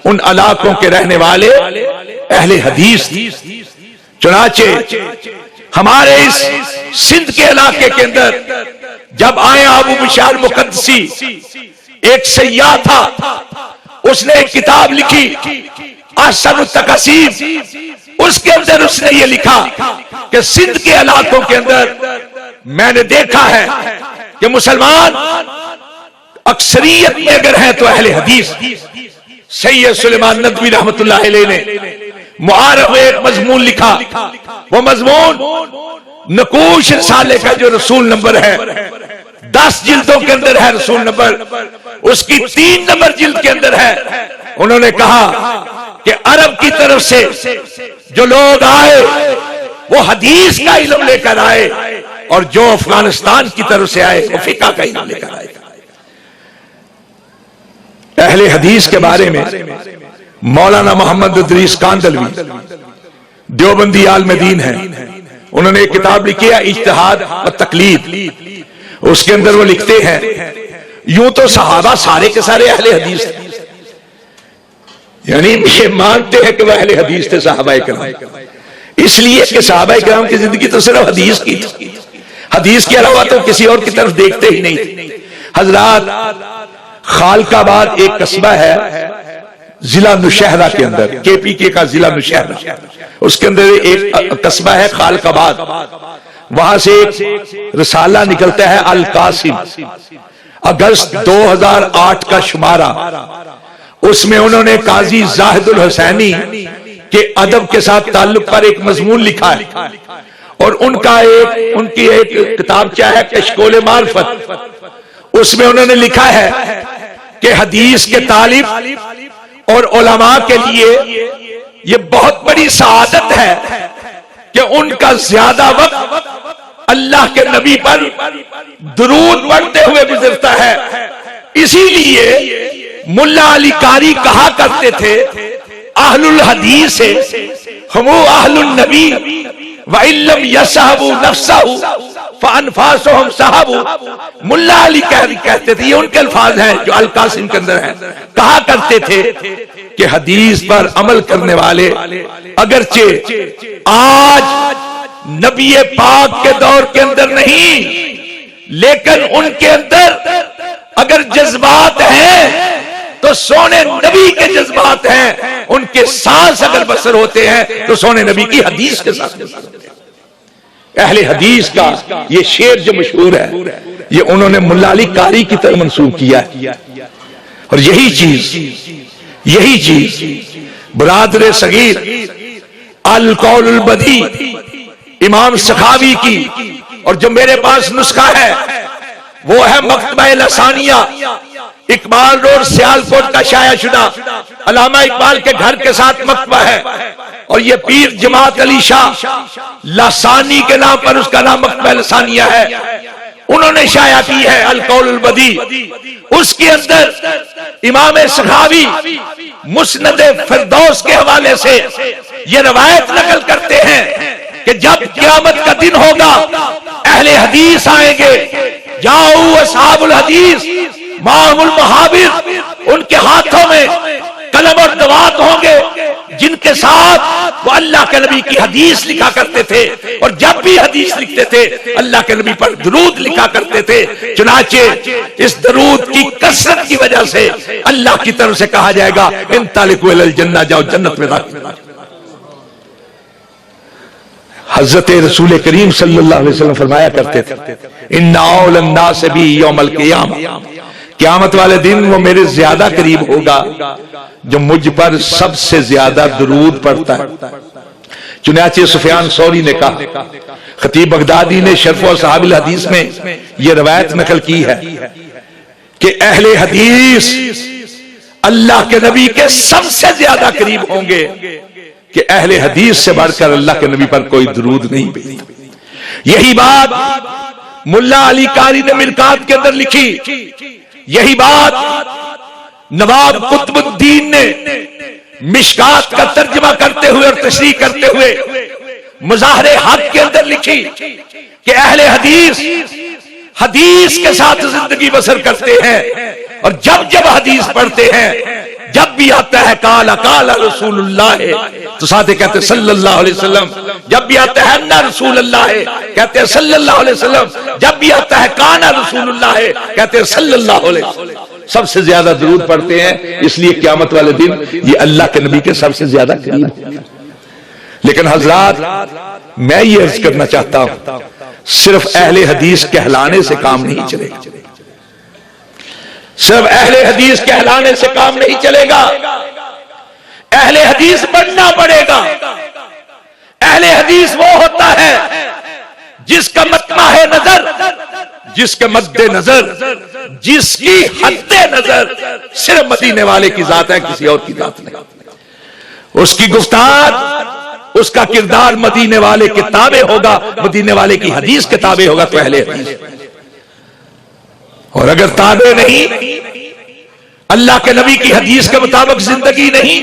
ان علاقوں کے رہنے والے اہل حدیث. چنانچہ ہمارے اس سندھ کے علاقے کے اندر جب آئے ابو بشار مقدسی، ایک سیاح تھا، اس نے ایک کتاب لکھی احسن التقاسیم، اس کے اندر اس نے یہ لکھا کہ سندھ کے علاقوں کے اندر میں نے دیکھا ہے کہ مسلمان اکثریت میں اگر ہیں تو اہل حدیث. سید سلیمان ندوی رحمت اللہ علیہ نے معارف میں ایک مضمون لکھا، وہ مضمون نقوش رسالے کا جو رسول نمبر ہے 10 جلدوں کے اندر ہے، رسول نمبر اس کی 3 نمبر جلد کے اندر ہے. انہوں نے کہا کہ عرب کی طرف سے جو لوگ آئے وہ حدیث کا علم لے کر آئے، اور جو افغانستان کی طرف سے آئے وہ فقہ کا علم لے کر آئے. اہل حدیث کے بارے میں مولانا محمد ادریس کاندلوی دیوبندی عالم دین ہیں، انہوں نے ایک کتاب لکھی ہے اجتہاد و تقلید. اس کے اندر وہ لکھتے ہیں یوں تو صحابہ سارے کے سارے اہل حدیث ہیں، یعنی یہ مانتے ہیں کہ وہ اہل حدیث تھے صحابہ کرام، اس لیے کہ صحابہ کرام کی زندگی تو صرف حدیث کی تھی، حدیث کے علاوہ تو کسی اور کی طرف دیکھتے ہی نہیں. حضرات خالق آباد ایک قصبہ ہے ضلع نوشہرہ کے اندر، کے پی کے کا ضلع نوشہرہ، اس کے اندر ایک قصبہ ہے خالق آباد، وہاں سے ایک رسالہ نکلتا ہے القاسم، اگست 2008 کا شمارہ. اس میں انہوں نے قاضی زاہد الحسینی کے ادب کے ساتھ تعلق پر ایک مضمون لکھا ہے، اور ان کی ایک کتاب کیا ہے کشکول معرفت. اس میں انہوں نے لکھا ہے کہ حدیث کے طالب اور علماء کے لیے یہ بہت بڑی سعادت ہے کہ ان کا زیادہ وقت اللہ کے نبی پر درود پڑھتے ہوئے گزرتا ہے. اسی لیے ملا علی قاری کہا کرتے تھے اہل الحدیث ہم اہل النبی وَإِن لَّمْ يَصْحَبُوا نَفْسَهُ فَأَنفَاسُهُمْ صَحَبُوا. ملا علی کہتے تھے، یہ ان کے الفاظ ہیں جو القاسم کے اندر ہیں، کہا کرتے تھے کہ حدیث پر عمل کرنے والے اگرچہ آج نبی پاک کے دور کے اندر نہیں، لیکن ان کے اندر اگر جذبات ہیں تو سونے نبی کے جذبات ہیں، ان کے سانس اگر بسر ہوتے ہیں تو سونے نبی کی حدیث کے ساتھ. اہل حدیث کا یہ شعر جو مشہور ہے یہ انہوں نے ملا علی قاری کی طرف منسوب کیا ہے. اور یہی چیز برادر صغیر القول البدی امام سخاوی کی، اور جو میرے پاس نسخہ ہے وہ ہے مکتبہ لسانیہ، اقبال روڈ سیالکوٹ کا شائع شدہ علامہ اقبال کے گھر کے ساتھ مکتبہ ہے، اور یہ پیر جماعت علی شاہ لسانی کے نام پر اس کا نام مکتبہ لسانیہ ہے. انہوں نے شائع کی ہے القول البدی، اس کے اندر امام سخاوی مسند فردوس کے حوالے سے یہ روایت نقل کرتے ہیں کہ جب قیامت کا دن ہوگا اہل حدیث آئیں گے، جاؤ اصحاب الحدیث معهم المحابر، ان کے ہاتھوں میں قلم اور دوات ہوں گے جن کے ساتھ وہ اللہ کے نبی کی حدیث لکھا کرتے تھے، اور جب بھی حدیث لکھتے تھے اللہ کے نبی پر درود لکھا کرتے تھے۔ چنانچہ اس درود کی کثرت کی وجہ سے اللہ کی طرف سے کہا جائے گا انطلقوا الی الجنہ، جاؤ جنت میں داخل۔ حضرت رسول کریم صلی اللہ علیہ وسلم فرمایا کرتے تھے ان اول الناس بی یوم القیامہ، قیامت والے دن وہ میرے زیادہ قریب ہوگا جو مجھ پر سب سے زیادہ درود پڑھتا ہے۔ چنانچہ سفیان ثوری نے کہا، خطیب بغدادی نے شرف و صحاب الحدیث میں یہ روایت نقل کی ہے کہ اہل حدیث اللہ کے نبی کے سب سے زیادہ قریب ہوں گے کہ اہل حدیث سے بڑھ کر اللہ کے نبی پر کوئی درود نہیں بھیجتا۔ یہی بات ملا علی قاری نے مرکات کے اندر لکھی، یہی بات نواب قطب الدین نے مشکات کا ترجمہ کرتے ہوئے اور تشریح کرتے ہوئے مظاہر حق کے اندر لکھی کہ اہل حدیث حدیث کے ساتھ زندگی بسر کرتے ہیں، اور جب جب حدیث پڑھتے ہیں جب بھی آتا ہے قال قال رسول اللہ تو ساتھ کہتے ہیں صلی اللہ علیہ وسلم، جب بھی آتا ہے انا رسول اللہ کہتے ہیں صلی اللہ علیہ وسلم، جب بھی آتا ہے کانا رسول اللہ کہتے ہیں صلی اللہ علیہ وسلم۔ سب سے زیادہ درود پڑھتے ہیں، اس لیے قیامت والے دن یہ اللہ کے نبی کے سب سے زیادہ قریب ہیں۔ لیکن حضرات میں یہ عرض کرنا چاہتا ہوں صرف اہل حدیث کہلانے سے کام نہیں چلے گا، صرف اہل حدیث کہلانے سے کام نہیں چلے گا، اہل حدیث بننا پڑے گا۔ اہل حدیث وہ ہوتا ہے جس کا مطمع ہے نظر، جس کے مد نظر، جس کی حد نظر صرف مدینے والے کی ذات ہے، کسی اور کی ذات نہیں۔ اس کی گفتار، اس کا کردار مدینے والے کے تابع ہوگا، مدینے والے کی حدیث کے تابع ہوگا تو اہل حدیث۔ اور اگر تابع نہیں، اللہ کے نبی کی حدیث کے مطابق زندگی نہیں،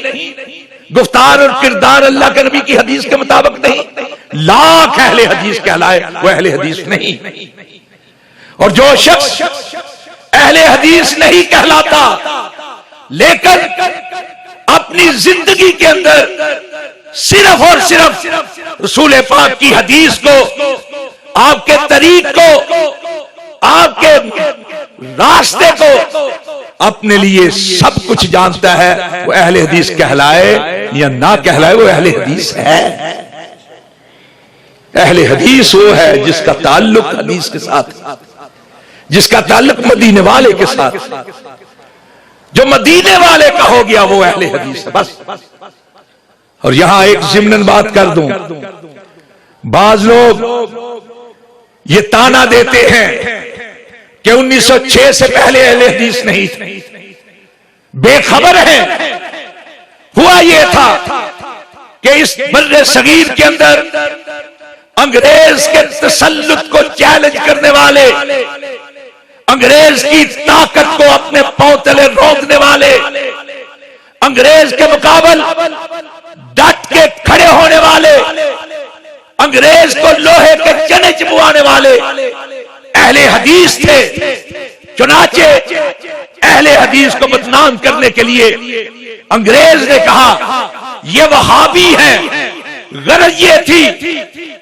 گفتار اور کردار اللہ کے نبی کی حدیث کے مطابق نہیں، لاکھ اہل حدیث کہلائے وہ اہل حدیث نہیں۔ اور جو شخص اہل حدیث نہیں کہلاتا لیکن اپنی زندگی کے اندر صرف اور صرف رسول پاک کی حدیث کو، آپ کے طریق کو، آپ کے راستے کو اپنے لیے سب کچھ جانتا ہے، وہ اہل حدیث کہلائے یا نہ کہلائے وہ اہل حدیث ہے۔ اہل حدیث وہ ہے جس کا تعلق حدیث کے ساتھ، جس کا تعلق مدینے والے کے ساتھ، جو مدینے والے کا ہو گیا وہ اہل حدیث ہے بس۔ اور یہاں ایک ضمناً بات کر دوں، بعض لوگ یہ تانا دیتے ہیں کہ 1906 سے پہلے اہل حدیث نہیں تھے، بے خبر ہیں۔ ہوا یہ تھا کہ اس بر صغیر کے اندر انگریز کے تسلط کو چیلنج کرنے والے، انگریز کی طاقت کو اپنے پاؤں تلے روکنے والے، انگریز کے مقابل ڈٹ کے کھڑے ہونے والے، انگریز کو لوہے کے چنے چبوانے والے اہل حدیث تھے۔ چنانچہ اہل حدیث کو بدنام کرنے کے لیے انگریز نے کہا یہ وہابی ہیں۔ غرض یہ تھی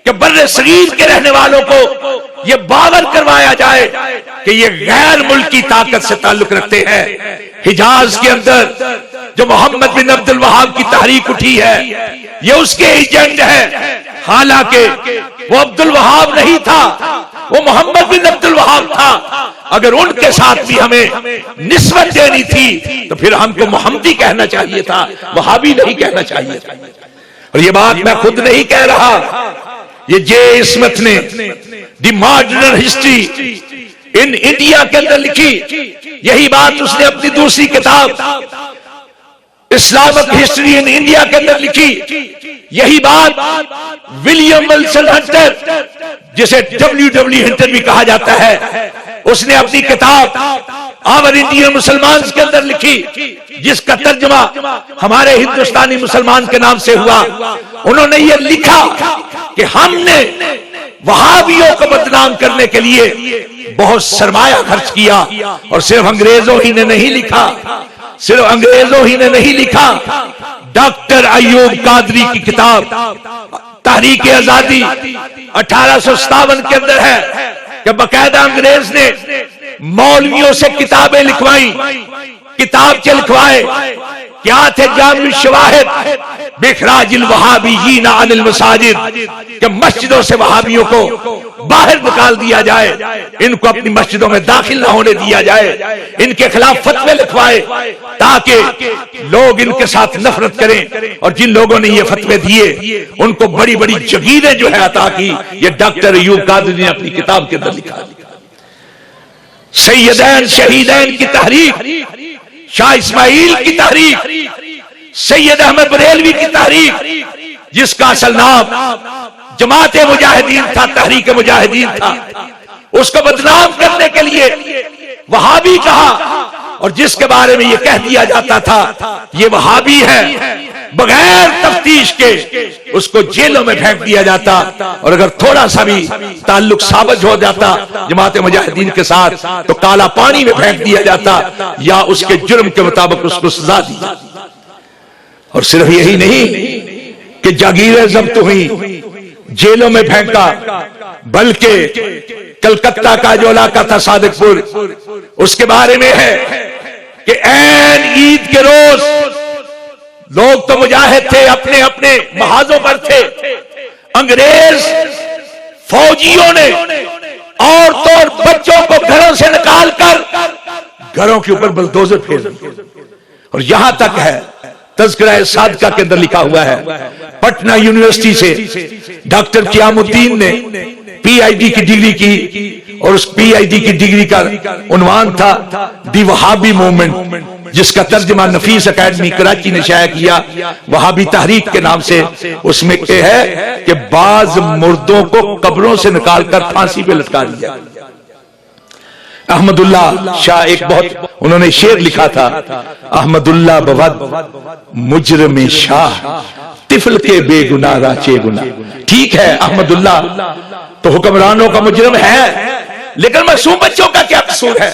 کہ بر صغیر کے رہنے والوں کو یہ باور کروایا جائے کہ یہ غیر ملکی طاقت سے تعلق رکھتے ہیں۔ حجاز کے اندر جو محمد بن عبد الوہاب کی تحریک اٹھی ہے یہ اس کے ایجنٹ ہے، حالانکہ وہ عبد الوہاب نہیں تھا، وہ محمد بن عبد الوہاب تھا۔ اگر ان کے ساتھ بھی ہمیں نسبت دینی تھی تو پھر ہم کو محمدی کہنا چاہیے تھا، وہابی نہیں کہنا چاہیے تھا۔ اور یہ بات میں خود نہیں کہہ رہا، یہ جے اسمتھ نے the modern history in India کے اندر لکھی، یہی بات اس نے اپنی دوسری کتاب اسلامک ہسٹری ان انڈیا کے اندر لکھی، یہی بات ولیم ولسن ہنٹر جسے WW ہنٹر بھی کہا جاتا ہے، اس نے اپنی کتاب آور انڈین مسلمان کے اندر لکھی، جس کا ترجمہ ہمارے ہندوستانی مسلمان کے نام سے ہوا۔ انہوں نے یہ لکھا کہ ہم نے وہابیوں کو بدنام کرنے کے لیے بہت سرمایہ خرچ کیا، اور صرف انگریزوں ہی نے نہیں لکھا، صرف انگریزوں ہی نے نہیں لکھا، ڈاکٹر ایوب قادری کی کتاب تحریک آزادی 1857 کے اندر ہے کہ باقاعدہ انگریز نے مولویوں سے کتابیں لکھوائیں، کتابچے لکھوائے، کیا تھے؟ جامع الشواہد بِإِخْرَاجِ الْوَهَابِيِّينَ عَنِ الْمَسَاجِدِ، کہ مسجدوں سے وہابیوں کو باہر نکال دیا جائے، ان کو اپنی مسجدوں میں داخل نہ ہونے دیا جائے، ان کے خلاف فتوے لکھوائے تاکہ لوگ ان کے ساتھ نفرت کریں، اور جن لوگوں نے یہ فتوے دیے ان کو بڑی بڑی جگیریں جو ہے عطا کی۔ یہ ڈاکٹر ایوب قادری نے اپنی کتاب کے اندر لکھا۔ سیدین شہیدین کی تحریک، شاہ اسماعیل کی تحریک، سید احمد بریلوی کی تحریک، جس کا اصل نام جماعت مجاہدین تھا، تحریک مجاہدین تھا، اس کو بدنام کرنے کے لیے وہابی کہا، اور جس کے بارے میں یہ کہہ دیا جاتا تھا یہ وہابی ہے، بغیر تفتیش کے اس کو جیلوں میں پھینک دیا جاتا، اور اگر تھوڑا سا بھی تعلق ثابت ہو جاتا جماعت مجاہدین کے ساتھ تو کالا پانی میں پھینک دیا جاتا، یا اس کے جرم کے مطابق اس کو سزا دی۔ اور صرف یہی نہیں کہ جاگیریں ضبط ہوئی، جیلوں میں پھینکا، بلکہ کلکتہ کا جو علاقہ تھا صادق پور، اس کے بارے میں ہے کہ عین عید کے روز لوگ تو مجاہد تھے، اپنے اپنے محاذوں پر تھے، انگریز فوجیوں نے عورتوں اور بچوں کو گھروں سے نکال کر گھروں کے اوپر بلڈوزر پھیر دیے، اور یہاں تک ہے تذکرہ صادقہ کے اندر لکھا ہوا ہے، پٹنہ یونیورسٹی سے ڈاکٹر قیام الدین نے PhD کی ڈگری کی، اور اس PhD کی ڈگری کا عنوان تھا دی وہابی موومنٹ، جس کا ترجمہ نفیس اکیڈمی کراچی نے شائع کیا وہابی تحریک کے نام سے۔ اس میں یہ ہے کہ بعض مردوں کو قبروں سے نکال کر پھانسی پہ لٹکا دیا۔ احمد اللہ شاہ ایک بہت انہوں نے شعر لکھا تھا، احمد اللہ بود مجرم شاہ طفل کے بے گناہ راچے گناہ۔ ٹھیک ہے احمد اللہ تو حکمرانوں کا مجرم ہے، لیکن معصوم بچوں کا کیا قصور ہے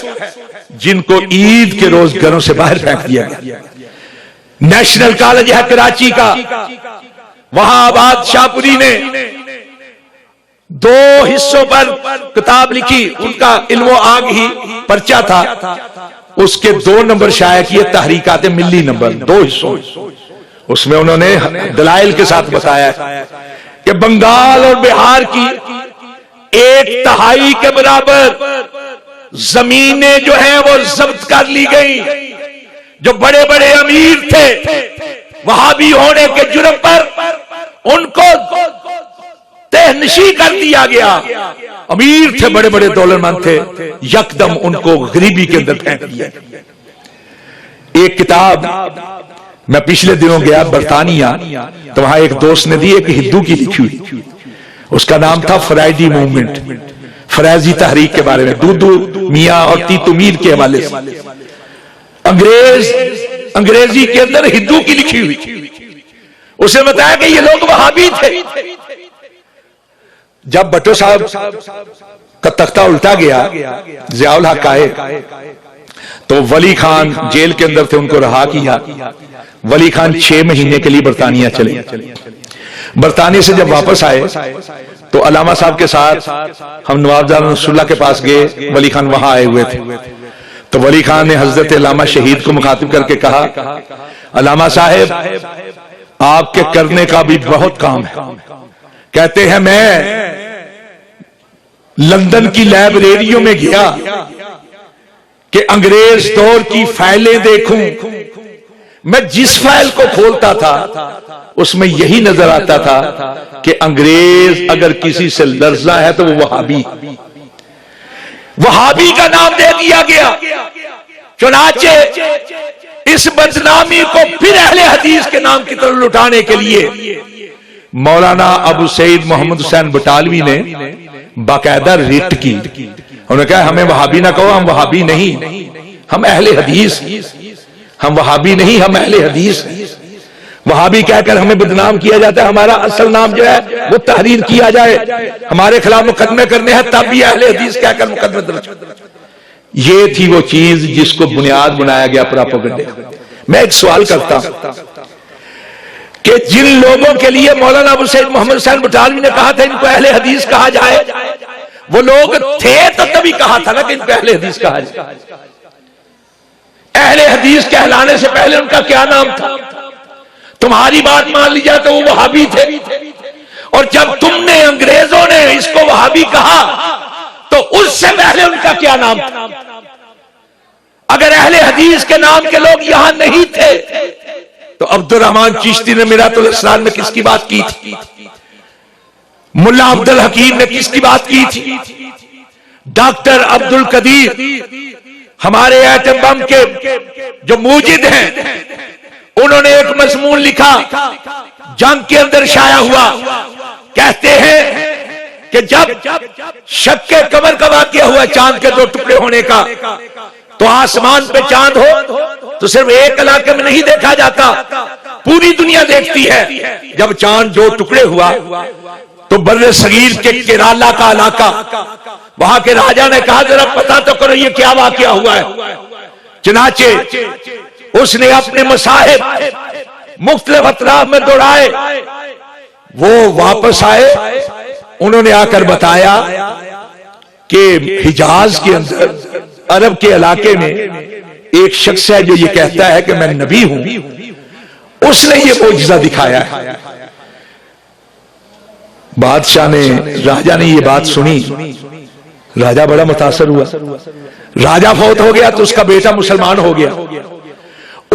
جن کو عید کے روز گھروں سے باہر پھینک دیا گیا؟ نیشنل کالج ہے کراچی کا، وہاں آباد شاہ پوری نے 2 حصوں پر کتاب لکھی، ان کا علم و آگ ہی پرچہ تھا، اس کے 2 نمبر شائع کیے، تحریکات ملی نمبر 2 حصوں۔ اس میں انہوں نے دلائل کے ساتھ بتایا کہ بنگال اور بہار کی 1/3 کے برابر زمینیں جو ہیں وہ ضبط کر لی گئی، جو بڑے بڑے امیر تھے وہابی ہونے کے جرم پر ان کو تہنشی کر دیا گیا، امیر تھے، بڑے بڑے دولت مند تھے، یکدم ان کو غریبی کے اندر پھینک دیا۔ ایک کتاب میں پچھلے دنوں گیا برطانیہ، تو وہاں ایک دوست نے دی، ایک ہندو کی لکھی ہوئی، اس کا نام تھا فرائیڈی موومنٹ، فریضی تحریک کے بارے میں، دودو میاں اور تیتو میر کے حوالے سے، انگریزی کے اندر ہندو کی لکھی ہوئی۔ اسے بتایا کہ یہ لوگ وہابی تھے۔ جب بٹو صاحب کا تختہ الٹا گیا، ضیاء الحق آئے تو ولی خان جیل کے اندر تھے، ان کو رہا کیا۔ ولی خان 6 مہینے کے لیے برطانیہ چلے۔ برطانیہ سے جب واپس آئے تو علامہ صاحب کے ساتھ ہم نواب جان رسول اللہ کے پاس گئے، ولی خان وہاں آئے ہوئے تھے، تو ولی خان نے حضرت علامہ شہید کو مخاطب کر کے کہا، علامہ صاحب آپ کے کرنے کا بھی بہت کام ہے۔ کہتے ہیں میں لندن کی لائبریریوں میں گیا کہ انگریز دور کی فائلیں دیکھوں، میں جس فائل کو کھولتا تھا اس میں یہی نظر آتا تھا کہ انگریز اگر کسی سے لرزا ہے تو وہ وہابی کا نام دے دیا گیا۔ چنانچہ اس بدنامی کو پھر اہل حدیث کے نام کی طرف لٹانے کے لیے مولانا ابو سعید محمد حسین بٹالوی نے باقاعدہ ریٹ کی. انہوں نے کہا ہمیں وہابی نہ کہو، ہم وہابی نہیں، ہم اہل حدیث. ہم وہابی نہیں، ہم اہل حدیث. وہابی کہہ کر ہمیں بدنام کیا جاتا ہے. ہمارا اصل نام جو ہے وہ تحریر کیا جائے، ہمارے خلاف مقدمے کرنے ہیں تب بھی اہل حدیث کہہ کر مقدمے درج. یہ تھی وہ چیز جس کو بنیاد بنایا گیا پراپیگنڈے. میں ایک سوال کرتا ہوں کہ جن لوگوں کے لیے مولانا ابو سعید محمد حسین بٹالوی نے کہا تھا ان کو اہل حدیث کہا جائے، وہ لوگ تھے تو تبھی کہا تھا نا کہ ان کو اہل حدیث کہا جائے. اہل حدیث کہلانے سے پہلے ان کا کیا نام تھا؟ تمہاری بات مان لی جائے تو وہ وہابی تھے، اور جب تم نے انگریزوں نے اس کو وہابی کہا تو اس سے پہلے ان کا کیا نام تھا؟ اگر اہل حدیث کے نام کے لوگ یہاں نہیں تھے تو عبد الرحمن چشتی نے میرات الاسرار میں کس کی بات کی تھی؟ ملا عبد الحکیم نے کس کی بات کی تھی؟ ڈاکٹر عبد القدیر ہمارے ایٹم بم کے جو موجد ہیں انہوں نے ایک مضمون لکھا، جنگ کے اندر شائع ہوا. کہتے ہیں کہ جب شق قمر کا واقعہ ہوا، چاند کے 2 ٹکڑے ہونے کا، تو آسمان پہ چاند ہو تو صرف ایک علاقے میں نہیں دیکھا جاتا، پوری دنیا دیکھتی ہے. جب چاند 2 ٹکڑے ہوا تو بر صغیر کے کیرالا کا علاقہ، وہاں کے راجا نے کہا ذرا پتہ تو کرو یہ کیا واقعہ ہوا ہے. چنانچہ اس نے اپنے مصاحب مختلف اطراف میں دوڑائے، وہ واپس آئے، انہوں نے آ کر بتایا کہ حجاز کے اندر عرب کے علاقے میں ایک شخص ہے جو یہ کہتا ہے کہ میں نبی ہوں، اس نے یہ معجزہ دکھایا ہے. بادشاہ نے، راجہ نے یہ بات سنی، راجہ بڑا متاثر ہوا. راجہ فوت ہو گیا تو اس کا بیٹا مسلمان ہو گیا.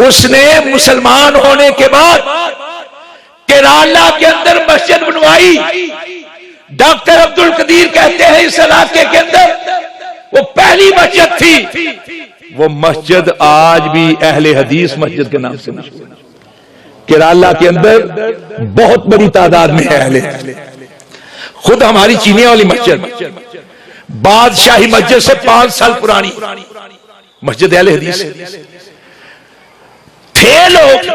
اس نے مسلمان ہونے کے بعد کیرالا کے اندر مسجد بنوائی. ڈاکٹر عبد القدیر کہتے ہیں اس علاقے کے اندر وہ پہلی مسجد تھی. وہ مسجد آج بھی اہل حدیث مسجد کے نام سے مشہور ہے. کیرالا کے اندر بہت بڑی تعداد میں ہے اہل حدیث. خود ہماری چینی والی مسجد بادشاہی مسجد سے 5 سال پرانی مسجد اہل حدیث تھے. لوگ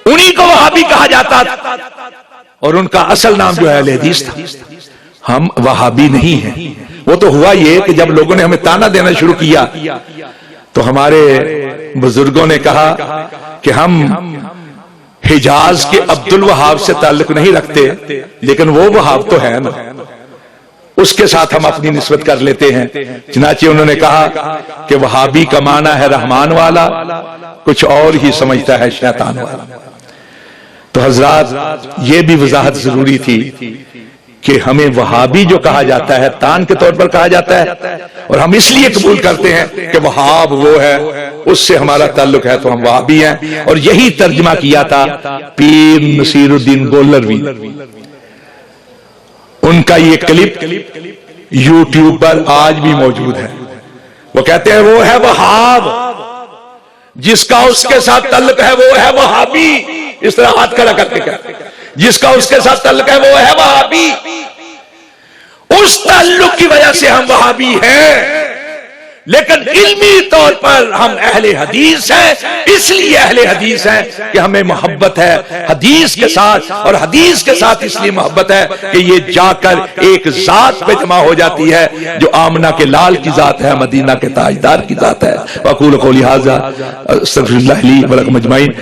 انہی کو وہابی کہا جاتا تھا اور ان کا اصل نام جو ہے اہل حدیث تھا. ہم وہابی نہیں ہیں. وہ تو ہوا یہ کہ جب لوگوں نے ہمیں تانا دینا شروع کیا تو ہمارے بزرگوں نے کہا کہ ہم حجاز کے عبد الوہاب سے تعلق نہیں رکھتے، لیکن وہ وہاب تو ہے نا، اس کے ساتھ ہم اپنی نسبت کر لیتے ہیں. چنانچہ انہوں نے کہا کہ وہابی کا معنی ہے رحمان والا، کچھ اور ہی سمجھتا ہے شیطان والا. تو حضرات یہ بھی وضاحت ضروری تھی کہ ہمیں وہابی جو کہا جاتا ہے تان کے طور پر کہا جاتا ہے، اور ہم اس لیے قبول کرتے ہیں کہ وہاب وہ ہے، اس سے ہمارا تعلق ہے تو ہم وہابی ہیں. اور یہی ترجمہ کیا تھا پیر نصیر الدین گولروی. ان کا یہ کلپ یوٹیوب پر آج بھی موجود ہے. وہ کہتے ہیں وہ ہے وہاب، جس کا اس کے ساتھ تعلق ہے وہ ہے وہابی. اس طرح ہاتھ کھڑا کرتے کہتے ہیں جس کا اس کے ساتھ تعلق ہے وہ ہے وہابی. اس تعلق کی وجہ سے ہم وہابی ہیں، لیکن علمی طور پر ہم اہل حدیث ہیں. اس لیے اہل حدیث ہیں کہ ہمیں محبت ہے حدیث کے ساتھ، اور حدیث کے ساتھ اس لیے محبت ہے کہ یہ جا کر ایک ذات پہ جمع ہو جاتی ہے جو آمنہ کے لال کی ذات ہے، مدینہ کے تاجدار کی ذات ہے. وَأَقُولُ قَوْلِي هَٰذَا أَسْتَغْفِرُ اللَّهَ لِي وَلَكُمْ أَجْمَعِينَ.